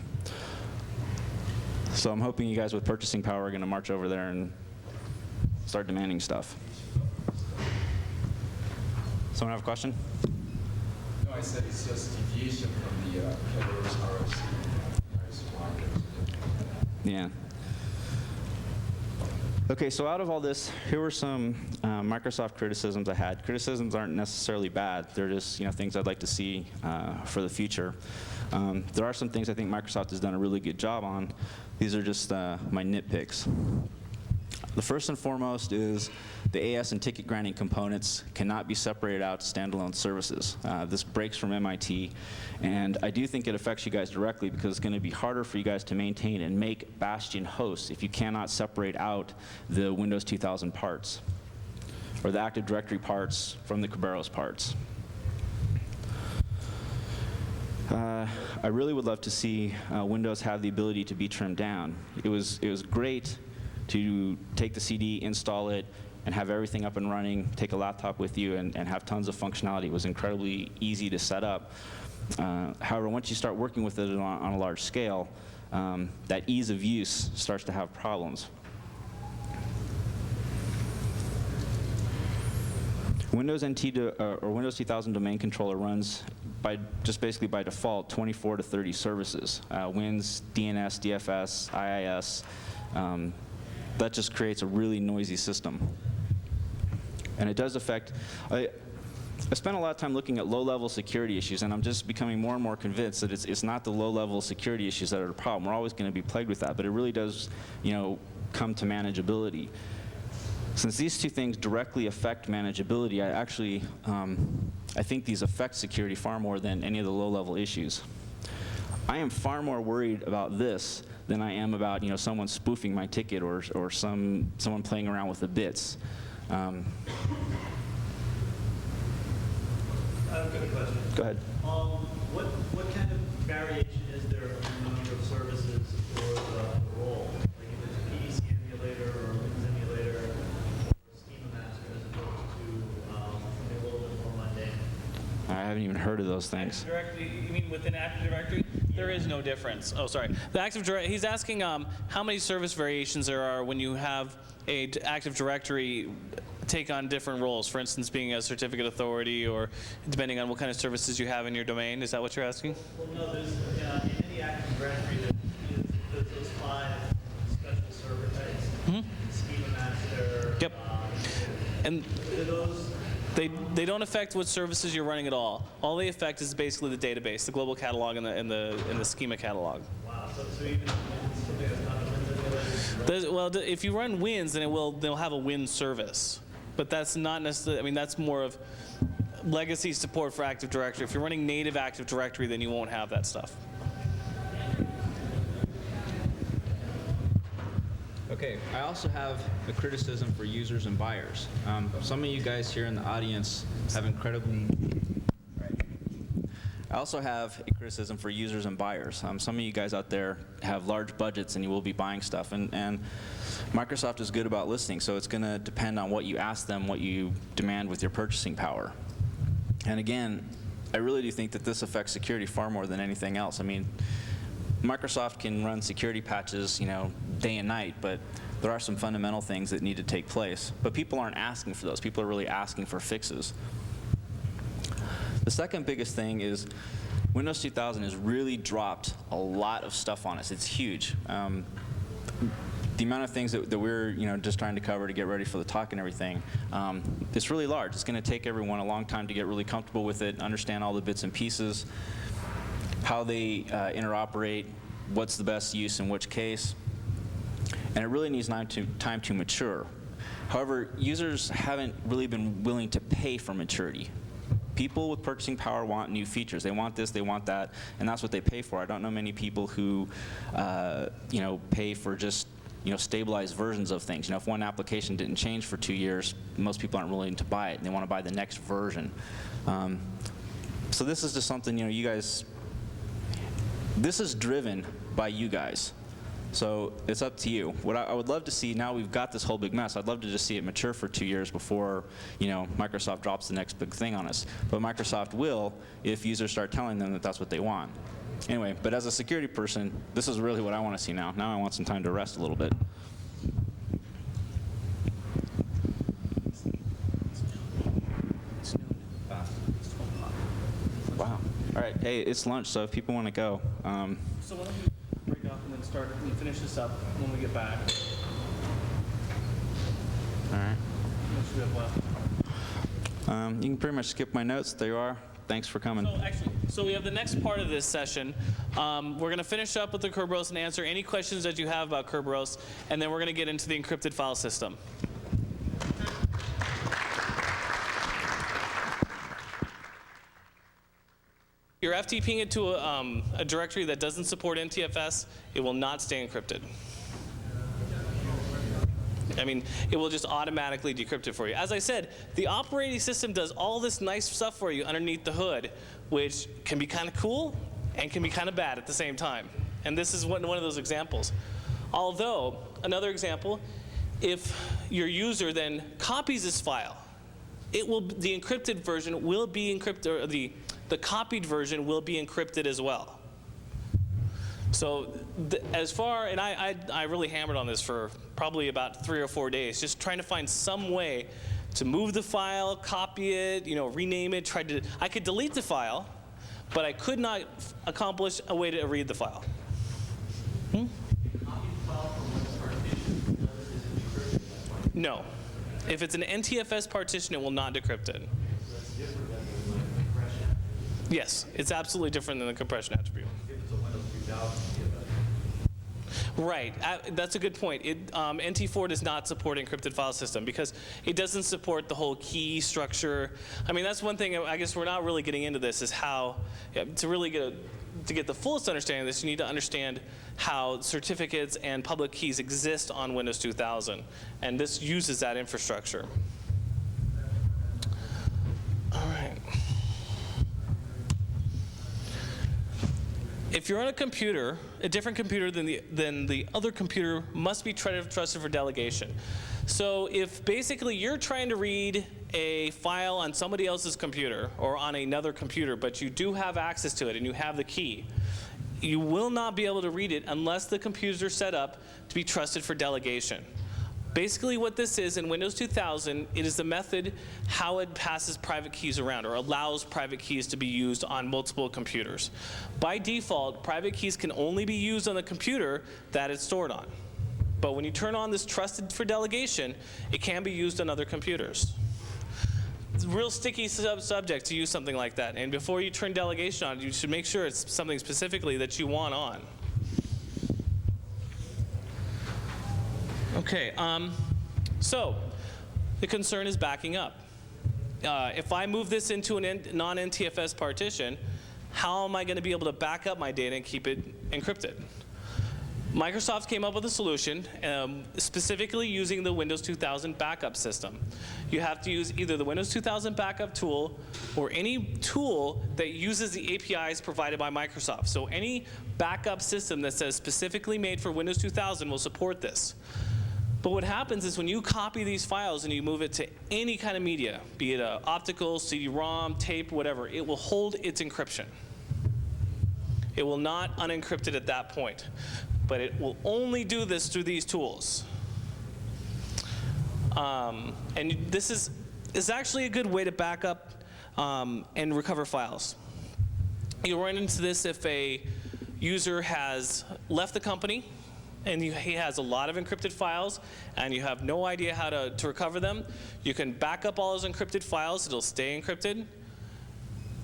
So I'm hoping you guys with purchasing power are going to march over there and start demanding stuff. Someone have a question? No, I said it's just deviation from the Kerberos RFC. Yeah. Okay, so out of all this, here were some Microsoft criticisms I had. Criticisms aren't necessarily bad. They're just things I'd like to see for the future. There are some things I think Microsoft has done a really good job on. These are just my nitpicks. The first and foremost is the AS and ticket granting components cannot be separated out to standalone services. This breaks from MIT, and I do think it affects you guys directly because it's going to be harder for you guys to maintain and make Bastion hosts if you cannot separate out the Windows 2000 parts or the Active Directory parts from the Kerberos parts. I really would love to see Windows have the ability to be trimmed down. It was great to take the CD, install it, and have everything up and running, take a laptop with you, and have tons of functionality. It was incredibly easy to set up. However, once you start working with it on a large scale, that ease of use starts to have problems. Windows NT or Windows 2000 domain controller runs basically by default 24 to 30 services. Wins, DNS, DFS, IIS. That just creates a really noisy system. And it does affect, I spent a lot of time looking at low-level security issues, and I'm just becoming more and more convinced that it's not the low-level security issues that are the problem. We're always going to be plagued with that, but it really does, come to manageability. Since these two things directly affect manageability, I think these affect security far more than any of the low-level issues. I am far more worried about this than I am about someone spoofing my ticket or someone playing around with the bits. I have a question. Go ahead. What kind of variation is there in the number of services for the role? Like if it's a PDC emulator or a Windows emulator or Schema Master as opposed to something a little bit more mundane? I haven't even heard of those things. Active Directory, you mean within Active Directory? There is no difference. Oh, sorry. The Active Directory, he's asking how many service variations there are when you have a Active Directory take on different roles, for instance, being a certificate authority or depending on what kind of services you have in your domain. Is that what you're asking? Well, no, there's in any Active Directory, there's those 5 special server types. Schema Master. Yep. And Those they don't affect what services you're running at all. All they affect is basically the database, the global catalog, and the schema catalog. Wow. So even something that's not a Windows emulator? Well, if you run Wins, then they'll have a Win service. But that's not necessarily, that's more of legacy support for Active Directory. If you're running native Active Directory, then you won't have that stuff. Okay, I also have a criticism for users and buyers. I also have a criticism for users and buyers. Some of you guys out there have large budgets and you will be buying stuff, and Microsoft is good about listening, so it's going to depend on what you ask them, what you demand with your purchasing power. And again, I really do think that this affects security far more than anything else. I mean, Microsoft can run security patches, day and night, but there are some fundamental things that need to take place. But people aren't asking for those. People are really asking for fixes. The second biggest thing is Windows 2000 has really dropped a lot of stuff on us. It's huge. The amount of things that we're just trying to cover to get ready for the talk and everything, it's really large. It's going to take everyone a long time to get really comfortable with it, understand all the bits and pieces, how they interoperate, what's the best use in which case, and it really needs time to mature. However, users haven't really been willing to pay for maturity. People with purchasing power want new features. They want this, they want that, and that's what they pay for. I don't know many people who pay for just stabilized versions of things. If one application didn't change for 2 years, most people aren't willing to buy it. They want to buy the next version. So this is just something you guys. This is driven by you guys. So it's up to you. What I would love to see, now we've got this whole big mess, I'd love to just see it mature for 2 years before Microsoft drops the next big thing on us. But Microsoft will if users start telling them that that's what they want. Anyway, but as a security person, this is really what I want to see now. Now I want some time to rest a little bit. Wow. All right. Hey, it's lunch, so if people want to go. So why don't we break up and then start and finish this up when we get back? All right. What should we have left? You can pretty much skip my notes. There you are. Thanks for coming. So we have the next part of this session. We're going to finish up with the Kerberos and answer any questions that you have about Kerberos, and then we're going to get into the encrypted file system. You're FTPing it to a directory that doesn't support NTFS, it will not stay encrypted. I mean, it will just automatically decrypt it for you. As I said, the operating system does all this nice stuff for you underneath the hood, which can be kind of cool and can be kind of bad at the same time. And this is one of those examples. Although, another example, if your user then copies this file, the encrypted version will be encrypted, or the copied version will be encrypted as well. So and I really hammered on this for probably about 3 or 4 days, just trying to find some way to move the file, copy it, rename it, I could delete the file, but I could not accomplish a way to read the file. No. If it's an NTFS partition, it will not decrypt it. Yes, it's absolutely different than the compression attribute. Right, that's a good point. NT4 does not support encrypted file system because it doesn't support the whole key structure. I mean, that's one thing. I guess we're not really getting into this is how to really get the fullest understanding of this. You need to understand how certificates and public keys exist on Windows 2000, and this uses that infrastructure. All right. If you're on a computer, a different computer than the other computer must be trusted for delegation. So if basically you're trying to read a file on somebody else's computer or on another computer, but you do have access to it and you have the key, you will not be able to read it unless the computers are set up to be trusted for delegation. Basically what this is in Windows 2000, it is the method how it passes private keys around or allows private keys to be used on multiple computers. By default, private keys can only be used on the computer that it's stored on. But when you turn on this trusted for delegation, it can be used on other computers. It's a real sticky subject to use something like that. And before you turn delegation on, you should make sure it's something specifically that you want on. Okay, so the concern is backing up. If I move this into a non-NTFS partition, how am I going to be able to back up my data and keep it encrypted? Microsoft came up with a solution specifically using the Windows 2000 backup system. You have to use either the Windows 2000 backup tool or any tool that uses the APIs provided by Microsoft. So any backup system that says specifically made for Windows 2000 will support this. But what happens is when you copy these files and you move it to any kind of media, be it optical, CD-ROM, tape, whatever, it will hold its encryption. It will not unencrypt it at that point. But it will only do this through these tools. And this is actually a good way to back up and recover files. You'll run into this if a user has left the company and he has a lot of encrypted files and you have no idea how to recover them. You can back up all those encrypted files. It'll stay encrypted.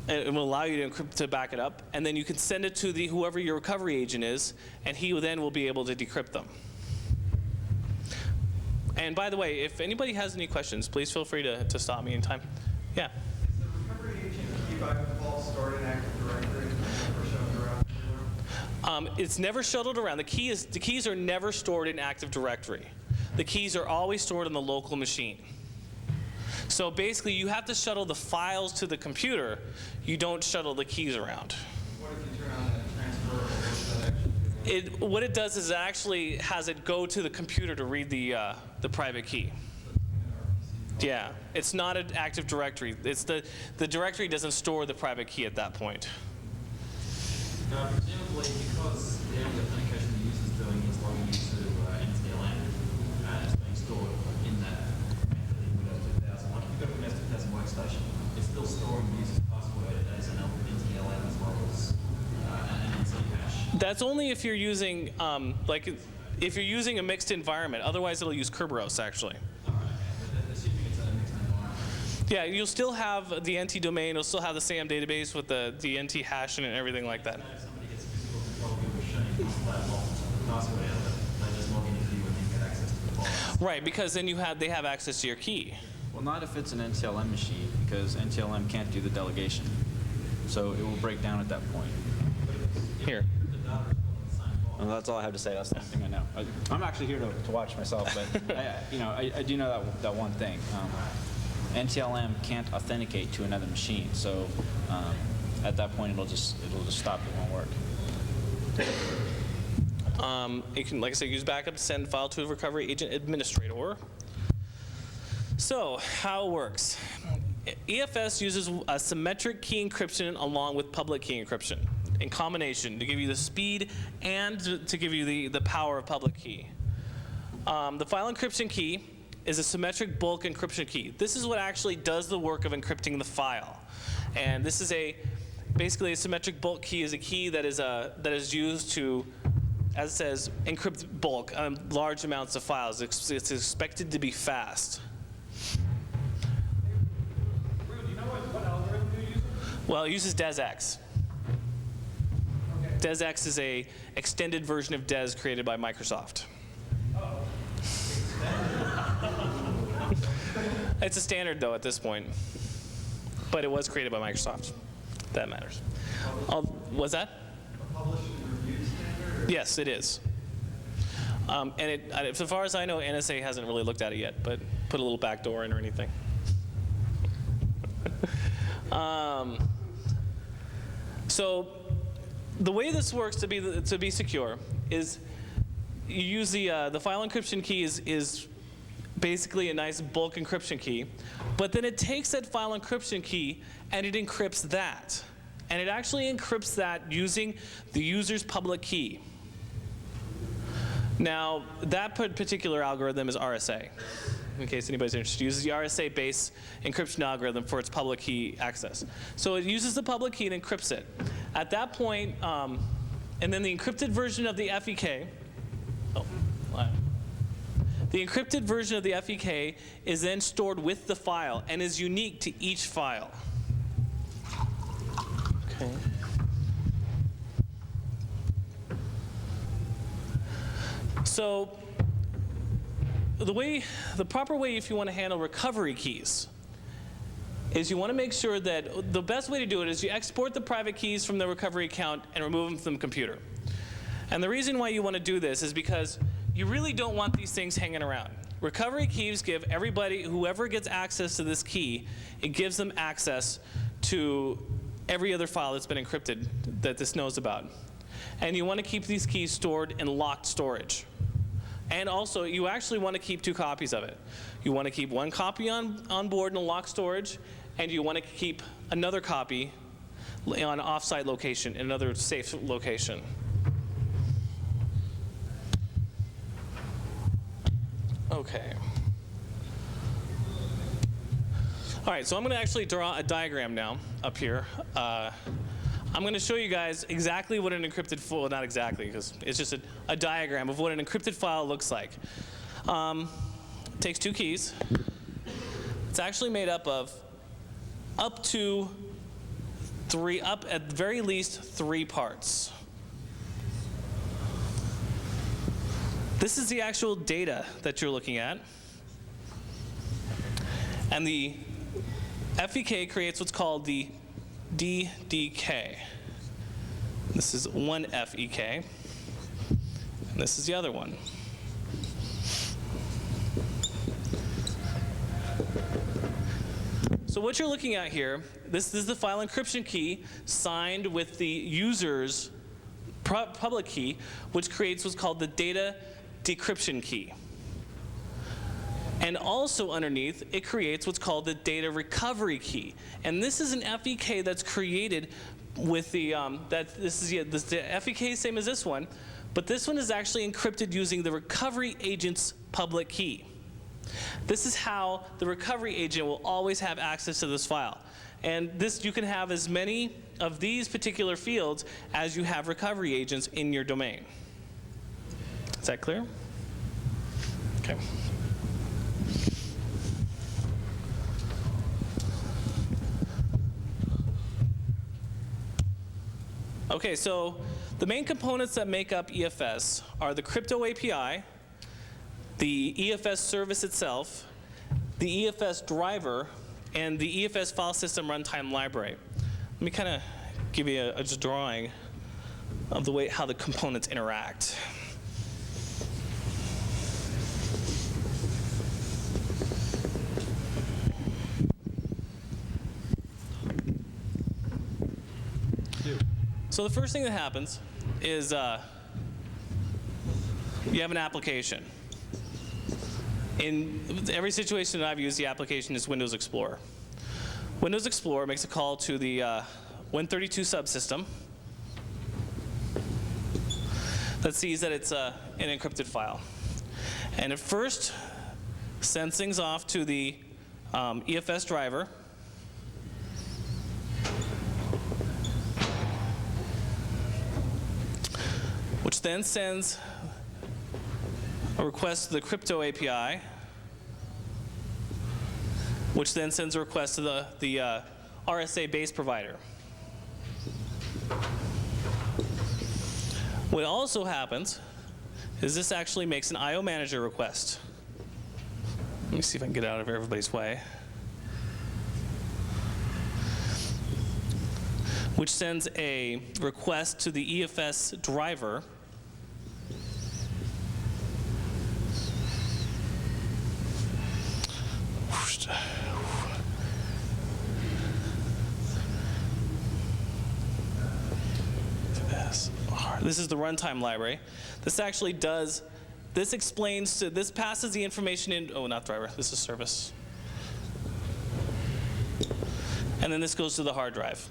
It will allow you to back it up, and then you can send it to whoever your recovery agent is, and he then will be able to decrypt them. And by the way, if anybody has any questions, please feel free to stop me anytime. Yeah? Is the recovery agent key by default stored in Active Directory and never shuttled around? It's never shuttled around. The keys are never stored in Active Directory. The keys are always stored on the local machine. So basically, you have to shuttle the files to the computer. You don't shuttle the keys around. What if you turn on that transfer? What it does is it actually has it go to the computer to read the private key. Yeah, it's not an Active Directory. It's the directory doesn't store the private key at that point. Presumably, because the only authentication the user is doing is logging into NTLM, and it's being stored in that Windows 2000. Like if you've got a Windows 2000 workstation, it's still storing the user's password as an NTLM as well as an NC hash. That's only if you're using if you're using a mixed environment. Otherwise, it'll use Kerberos actually. Assuming it's a mixed environment. Yeah, you'll still have the NT domain. It'll still have the same database with the NT hash and everything like that. If somebody gets physical control of your machine, that locks the password out, they just log in with you and then get access to the files. Right, because then they have access to your key. Well, not if it's an NTLM machine, because NTLM can't do the delegation. So it will break down at that point. Here. Well, that's all I have to say. That's the only thing I know. I'm actually here to watch myself, but I do know that one thing. NTLM can't authenticate to another machine, so at that point it'll just stop. It won't work. You can, like I said, use backup to send file to a recovery agent administrator. So how it works. EFS uses a symmetric key encryption along with public key encryption in combination to give you the speed and to give you the power of public key. The file encryption key is a symmetric bulk encryption key. This is what actually does the work of encrypting the file. And this is basically a symmetric bulk key is a key that is used to, as it says, encrypt bulk, large amounts of files. It's expected to be fast. Do you know what algorithm you're using? Well, it uses DesX. Okay. DesX is a extended version of Des created by Microsoft. Oh. It's a standard though at this point, but it was created by Microsoft. That matters. Was that? A published and reviewed standard? Yes, it is. And so far as I know, NSA hasn't really looked at it yet, but put a little backdoor in or anything. So the way this works to be secure is you use the file encryption key is basically a nice bulk encryption key, but then it takes that file encryption key and it encrypts that. And it actually encrypts that using the user's public key. Now, that particular algorithm is RSA. In case anybody's interested, it uses the RSA-based encryption algorithm for its public key access. So it uses the public key and encrypts it. At that point, and then the encrypted version of the FEK, the encrypted version of the FEK is then stored with the file and is unique to each file. Okay. So the proper way if you want to handle recovery keys is you want to make sure that the best way to do it is you export the private keys from the recovery account and remove them from the computer. And the reason why you want to do this is because you really don't want these things hanging around. Recovery keys give everybody, whoever gets access to this key, it gives them access to every other file that's been encrypted that this knows about. And you want to keep these keys stored in locked storage. And also, you actually want to keep 2 copies of it. You want to keep 1 copy on board in a locked storage, and you want to keep another copy on an off-site location, in another safe location. Okay. All right, so I'm going to actually draw a diagram now up here. I'm going to show you guys exactly what an encrypted file, not exactly, because it's just a diagram of what an encrypted file looks like. It takes 2 keys. It's actually made up of up to 3, up at the very least 3 parts. This is the actual data that you're looking at. And the FEK creates what's called the DDK. This is one FEK, and this is the other one. So what you're looking at here, this is the file encryption key signed with the user's public key, which creates what's called the data decryption key. And also underneath, it creates what's called the data recovery key. And this is an FEK that's created with the, the FEK is same as this one, but this one is actually encrypted using the recovery agent's public key. This is how the recovery agent will always have access to this file. And this, you can have as many of these particular fields as you have recovery agents in your domain. Is that clear? Okay. Okay, so the main components that make up EFS are the crypto API, the EFS service itself, the EFS driver, and the EFS file system runtime library. Let me kind of give you a drawing of the way how the components interact. So the first thing that happens is you have an application. In every situation that I've used, the application is Windows Explorer. Windows Explorer makes a call to the Win32 subsystem that sees that it's an encrypted file. And it first sends things off to the EFS driver, which then sends a request to the crypto API, which then sends a request to the RSA base provider. What also happens is this actually makes an IO manager request. Let me see if I can get out of everybody's way. Which sends a request to the EFS driver, This is the runtime library. This actually does, this explains, this passes the information in, oh, not driver, this is service. And then this goes to the hard drive.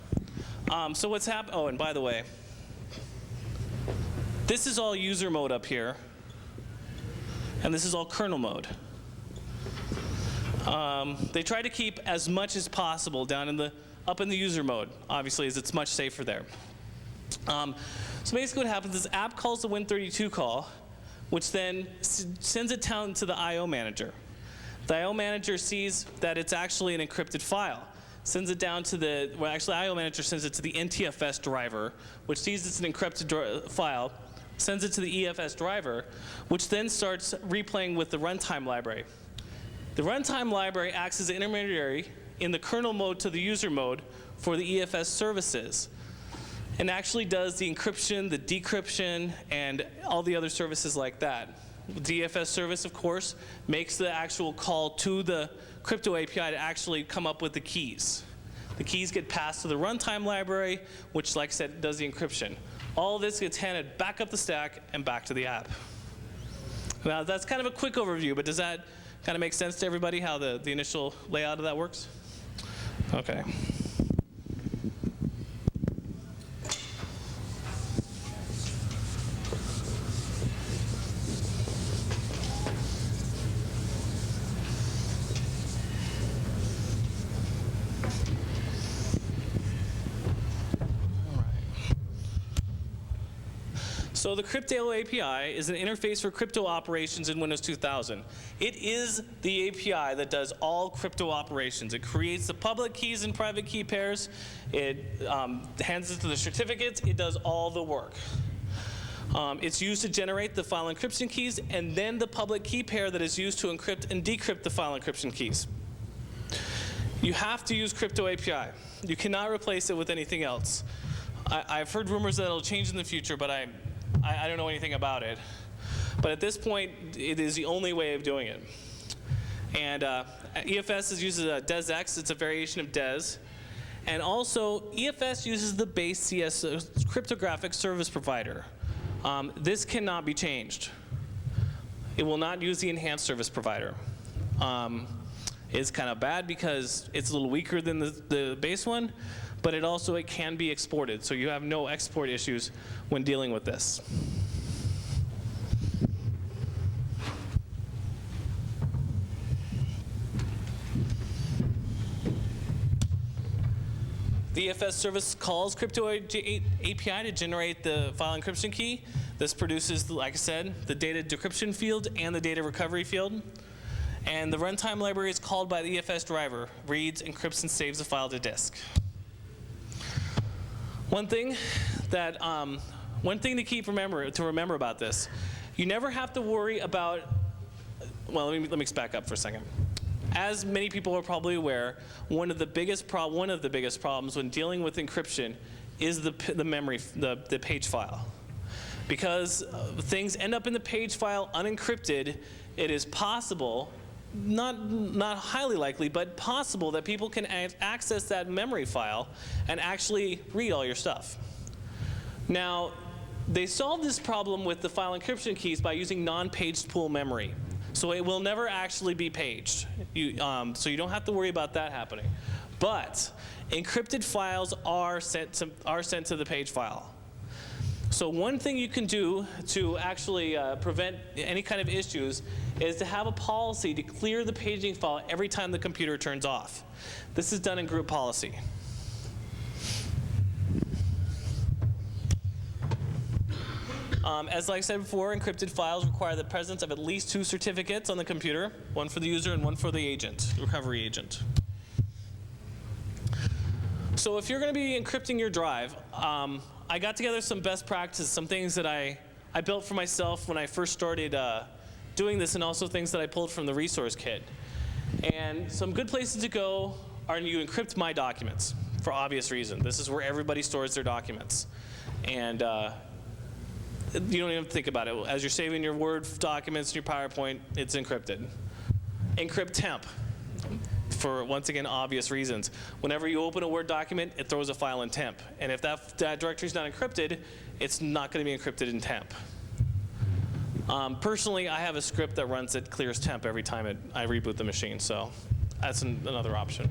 So what's happened, oh, and by the way, this is all user mode up here, and this is all kernel mode. They try to keep as much as possible down in the, up in the user mode, obviously, as it's much safer there. So basically what happens is app calls the Win32 call, which then sends it down to the IO manager. The IO manager sees that it's actually an encrypted file, sends it down to the, well actually IO manager sends it to the NTFS driver, which sees it's an encrypted file, sends it to the EFS driver, which then starts replaying with the runtime library. The runtime library acts as an intermediary in the kernel mode to the user mode for the EFS services. and actually does the encryption, the decryption, and all the other services like that. The DFS service, of course, makes the actual call to the crypto API to actually come up with the keys. The keys get passed to the runtime library, which, like I said, does the encryption. All of this gets handed back up the stack and back to the app. Now, that's kind of a quick overview, but does that kind of make sense to everybody how the initial layout of that works? Okay. So the Crypto API is an interface for crypto operations in Windows 2000. It is the API that does all crypto operations. It creates the public keys and private key pairs. It hands it to the certificates. It does all the work. It's used to generate the file encryption keys and then the public key pair that is used to encrypt and decrypt the file encryption keys. You have to use Crypto API. You cannot replace it with anything else. I've heard rumors that it'll change in the future, but I don't know anything about it. But at this point, it is the only way of doing it. And EFS uses DesX. It's a variation of DES. And also, EFS uses the base CS cryptographic service provider. This cannot be changed. It will not use the enhanced service provider. It's kind of bad because it's a little weaker than the base one, but it can be exported, so you have no export issues when dealing with this. The EFS service calls Crypto API to generate the file encryption key. This produces, like I said, the data decryption field and the data recovery field. And the runtime library is called by the EFS driver, reads, encrypts, and saves the file to disk. One thing to remember about this, you never have to worry about. Well, let me back up for a second. As many people are probably aware, one of the biggest problems when dealing with encryption is the memory, the page file. Because things end up in the page file unencrypted, it is possible, not highly likely, but possible that people can access that memory file and actually read all your stuff. Now, they solved this problem with the file encryption keys by using non-paged pool memory. So it will never actually be paged. So you don't have to worry about that happening. But encrypted files are sent to the page file. So one thing you can do to actually prevent any kind of issues is to have a policy to clear the paging file every time the computer turns off. This is done in group policy. As I said before, encrypted files require the presence of at least 2 certificates on the computer, one for the user and one for the agent, recovery agent. So if you're going to be encrypting your drive, I got together some best practices, some things that I built for myself when I first started doing this, and also things that I pulled from the resource kit. And some good places to go are you encrypt My Documents, for obvious reason. This is where everybody stores their documents. And you don't even think about it. As you're saving your Word documents, your PowerPoint, it's encrypted. Encrypt Temp, for, once again, obvious reasons. Whenever you open a Word document, it throws a file in temp. And if that directory is not encrypted, it's not going to be encrypted in temp. Personally, I have a script that runs that clears temp every time I reboot the machine, so that's another option.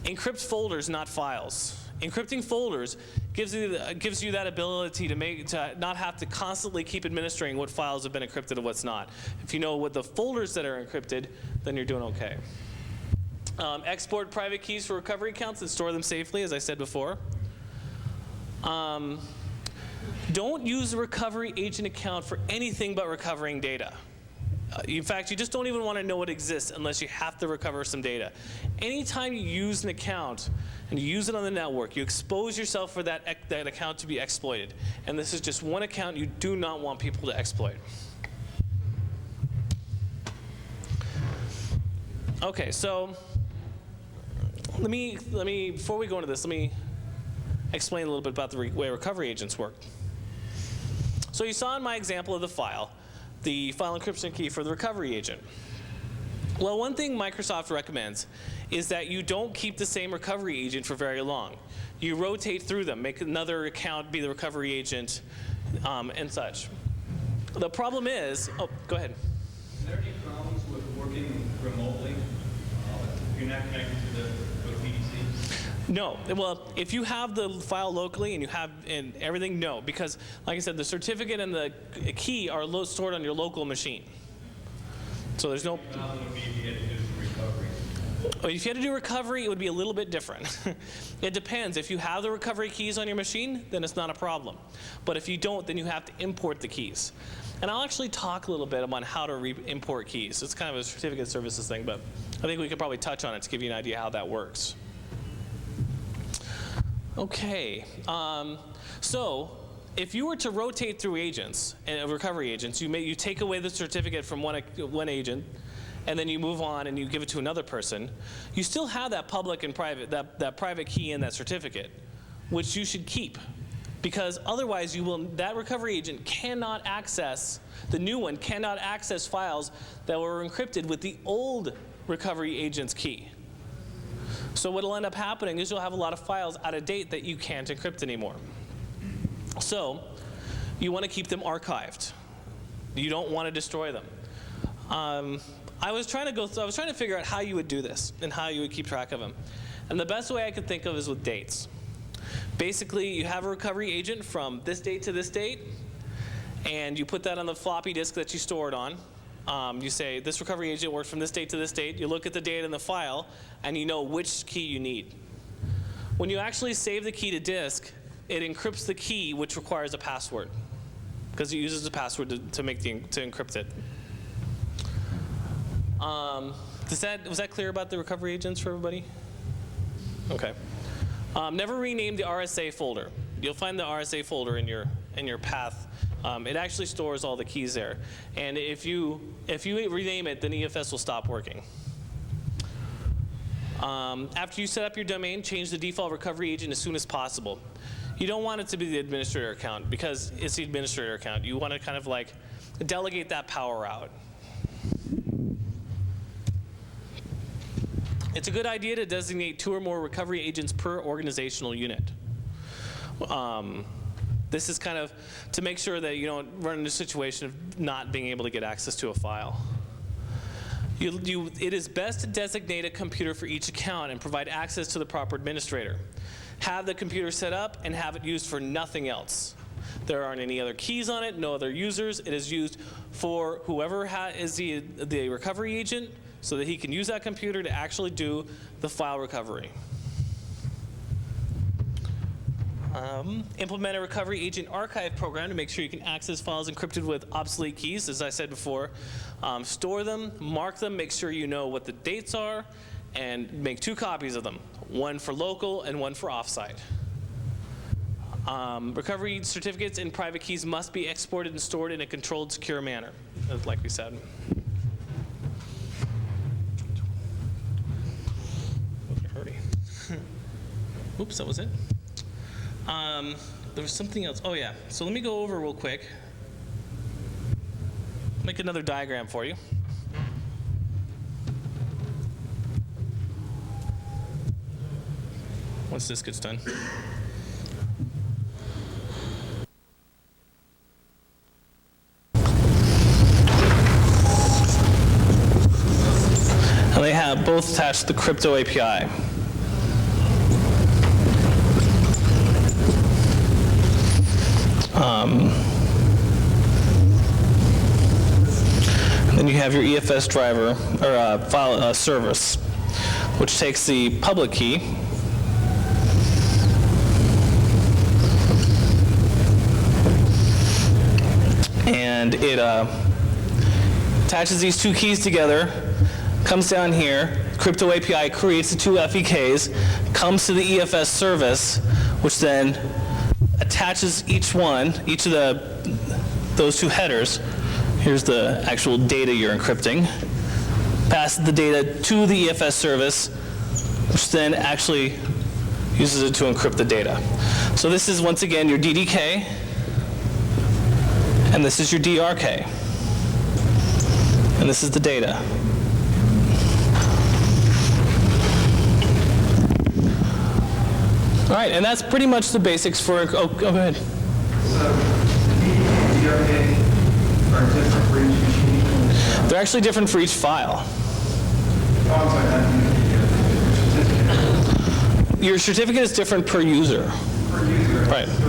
Encrypt folders, not files. Encrypting folders gives you that ability to not have to constantly keep administering what files have been encrypted and what's not. If you know what the folders that are encrypted, then you're doing okay. Export private keys for recovery accounts and store them safely, as I said before. Don't use a recovery agent account for anything but recovering data. In fact, you just don't even want to know it exists unless you have to recover some data. Anytime you use an account and you use it on the network, you expose yourself for that account to be exploited. And this is just one account you do not want people to exploit. Okay, so let me before we go into this, let me explain a little bit about the way recovery agents work. So you saw in my example of the file encryption key for the recovery agent. Well, one thing Microsoft recommends is that you don't keep the same recovery agent for very long. You rotate through them, make another account be the recovery agent, and such. The problem is, oh, go ahead. Is there any problems with working remotely? If you're not connected to the PDC? No. Well, if you have the file locally and you have everything, no. Because, like I said, the certificate and the key are stored on your local machine. So there's no... If you had to do recovery, it would be a little bit different. It depends. If you have the recovery keys on your machine, then it's not a problem. But if you don't, then you have to import the keys. And I'll actually talk a little bit about how to import keys. It's kind of a certificate services thing, but I think we could probably touch on it to give you an idea how that works. Okay. So if you were to rotate through agents, recovery agents, you take away the certificate from one agent, and then you move on and you give it to another person, you still have that public and private, that private key in that certificate, which you should keep. Because otherwise that recovery agent cannot access, the new one cannot access files that were encrypted with the old recovery agent's key. So what will end up happening is you'll have a lot of files out of date that you can't encrypt anymore. So you want to keep them archived. You don't want to destroy them. I was trying to figure out how you would do this and how you would keep track of them. And the best way I could think of is with dates. Basically, you have a recovery agent from this date to this date, and you put that on the floppy disk that you store it on. You say, this recovery agent works from this date to this date. You look at the date in the file, and you know which key you need. When you actually save the key to disk, it encrypts the key, which requires a password, because it uses a password to encrypt it. Was that clear about the recovery agents for everybody? Okay. Never rename the RSA folder. You'll find the RSA folder in your path. It actually stores all the keys there. And if you rename it, then EFS will stop working. After you set up your domain, change the default recovery agent as soon as possible. You don't want it to be the administrator account because it's the administrator account. You want to kind of like delegate that power out. It's a good idea to designate 2 or more recovery agents per organizational unit. This is kind of to make sure that you don't run into a situation of not being able to get access to a file. It is best to designate a computer for each account and provide access to the proper administrator. Have the computer set up and have it used for nothing else. There aren't any other keys on it, no other users. It is used for whoever is the recovery agent, so that he can use that computer to actually do the file recovery. Implement a recovery agent archive program to make sure you can access files encrypted with obsolete keys, as I said before. Store them, mark them, make sure you know what the dates are, and make 2 copies of them, one for local and one for offsite. Recovery certificates and private keys must be exported and stored in a controlled, secure manner, like we said. Oops, that was it. There was something else. Oh yeah, so let me go over real quick. Make another diagram for you. Once this gets done. And they have both attached to the crypto API. Then you have your EFS driver, or file service, which takes the public key and it attaches these 2 keys together, comes down here, crypto API creates the 2 FEKs, comes to the EFS service, which then attaches each of those 2 headers. Here's the actual data you're encrypting. Passes the data to the EFS service, which then actually Uses it to encrypt the data. So this is, once again, your DDK, and this is your DRK. And this is the data. All right, and that's pretty much the basics for, oh, go ahead. So, DRK are different for each machine? They're actually different for each file. Oh, I'm sorry, certificate. Your certificate is different per user. Per user? Right. It's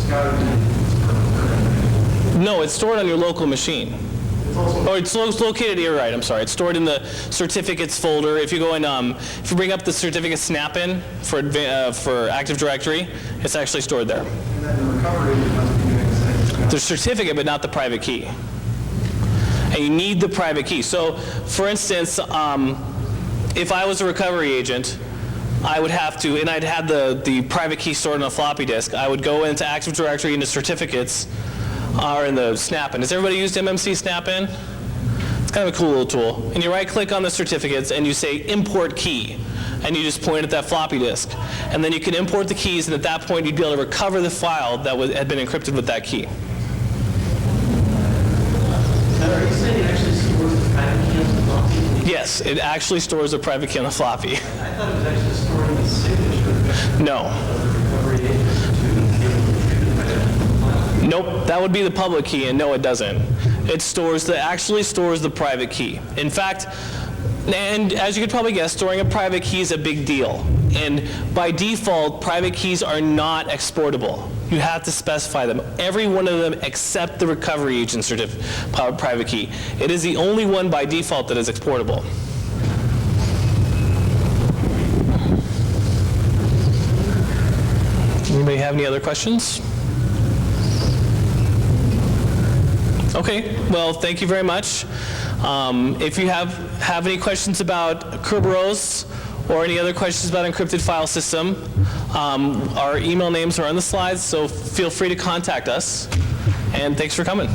got to be No, it's stored on your local machine. Or it's located, you're right, I'm sorry. It's stored in the certificates folder. If you go in, if you bring up the certificate snap-in for Active Directory, it's actually stored there. And then the recovery must be doing the same. The certificate, but not the private key. And you need the private key. So, for instance, if I was a recovery agent, I would have to, and I'd had the private key stored on a floppy disk, I would go into Active Directory, into certificates, or in the snap-in. Has everybody used MMC snap-in? It's kind of a cool little tool. And you right-click on the certificates, and you say import key. And you just point at that floppy disk. And then you can import the keys, and at that point, you'd be able to recover the file that had been encrypted with that key. Are you saying it actually stores the private key on the floppy? Yes, it actually stores a private key on a floppy. I thought it was actually storing the signature No. of the recovery agent to be able to retrieve it. Nope, that would be the public key, and no, it doesn't. It actually stores the private key. In fact, and as you could probably guess, storing a private key is a big deal. And by default, private keys are not exportable. You have to specify them. Every one of them except the recovery agent private key. It is the only one by default that is exportable. Anybody have any other questions? Okay, well, thank you very much. If you have any questions about Kerberos or any other questions about encrypted file system, our email names are on the slides, so feel free to contact us. And thanks for coming.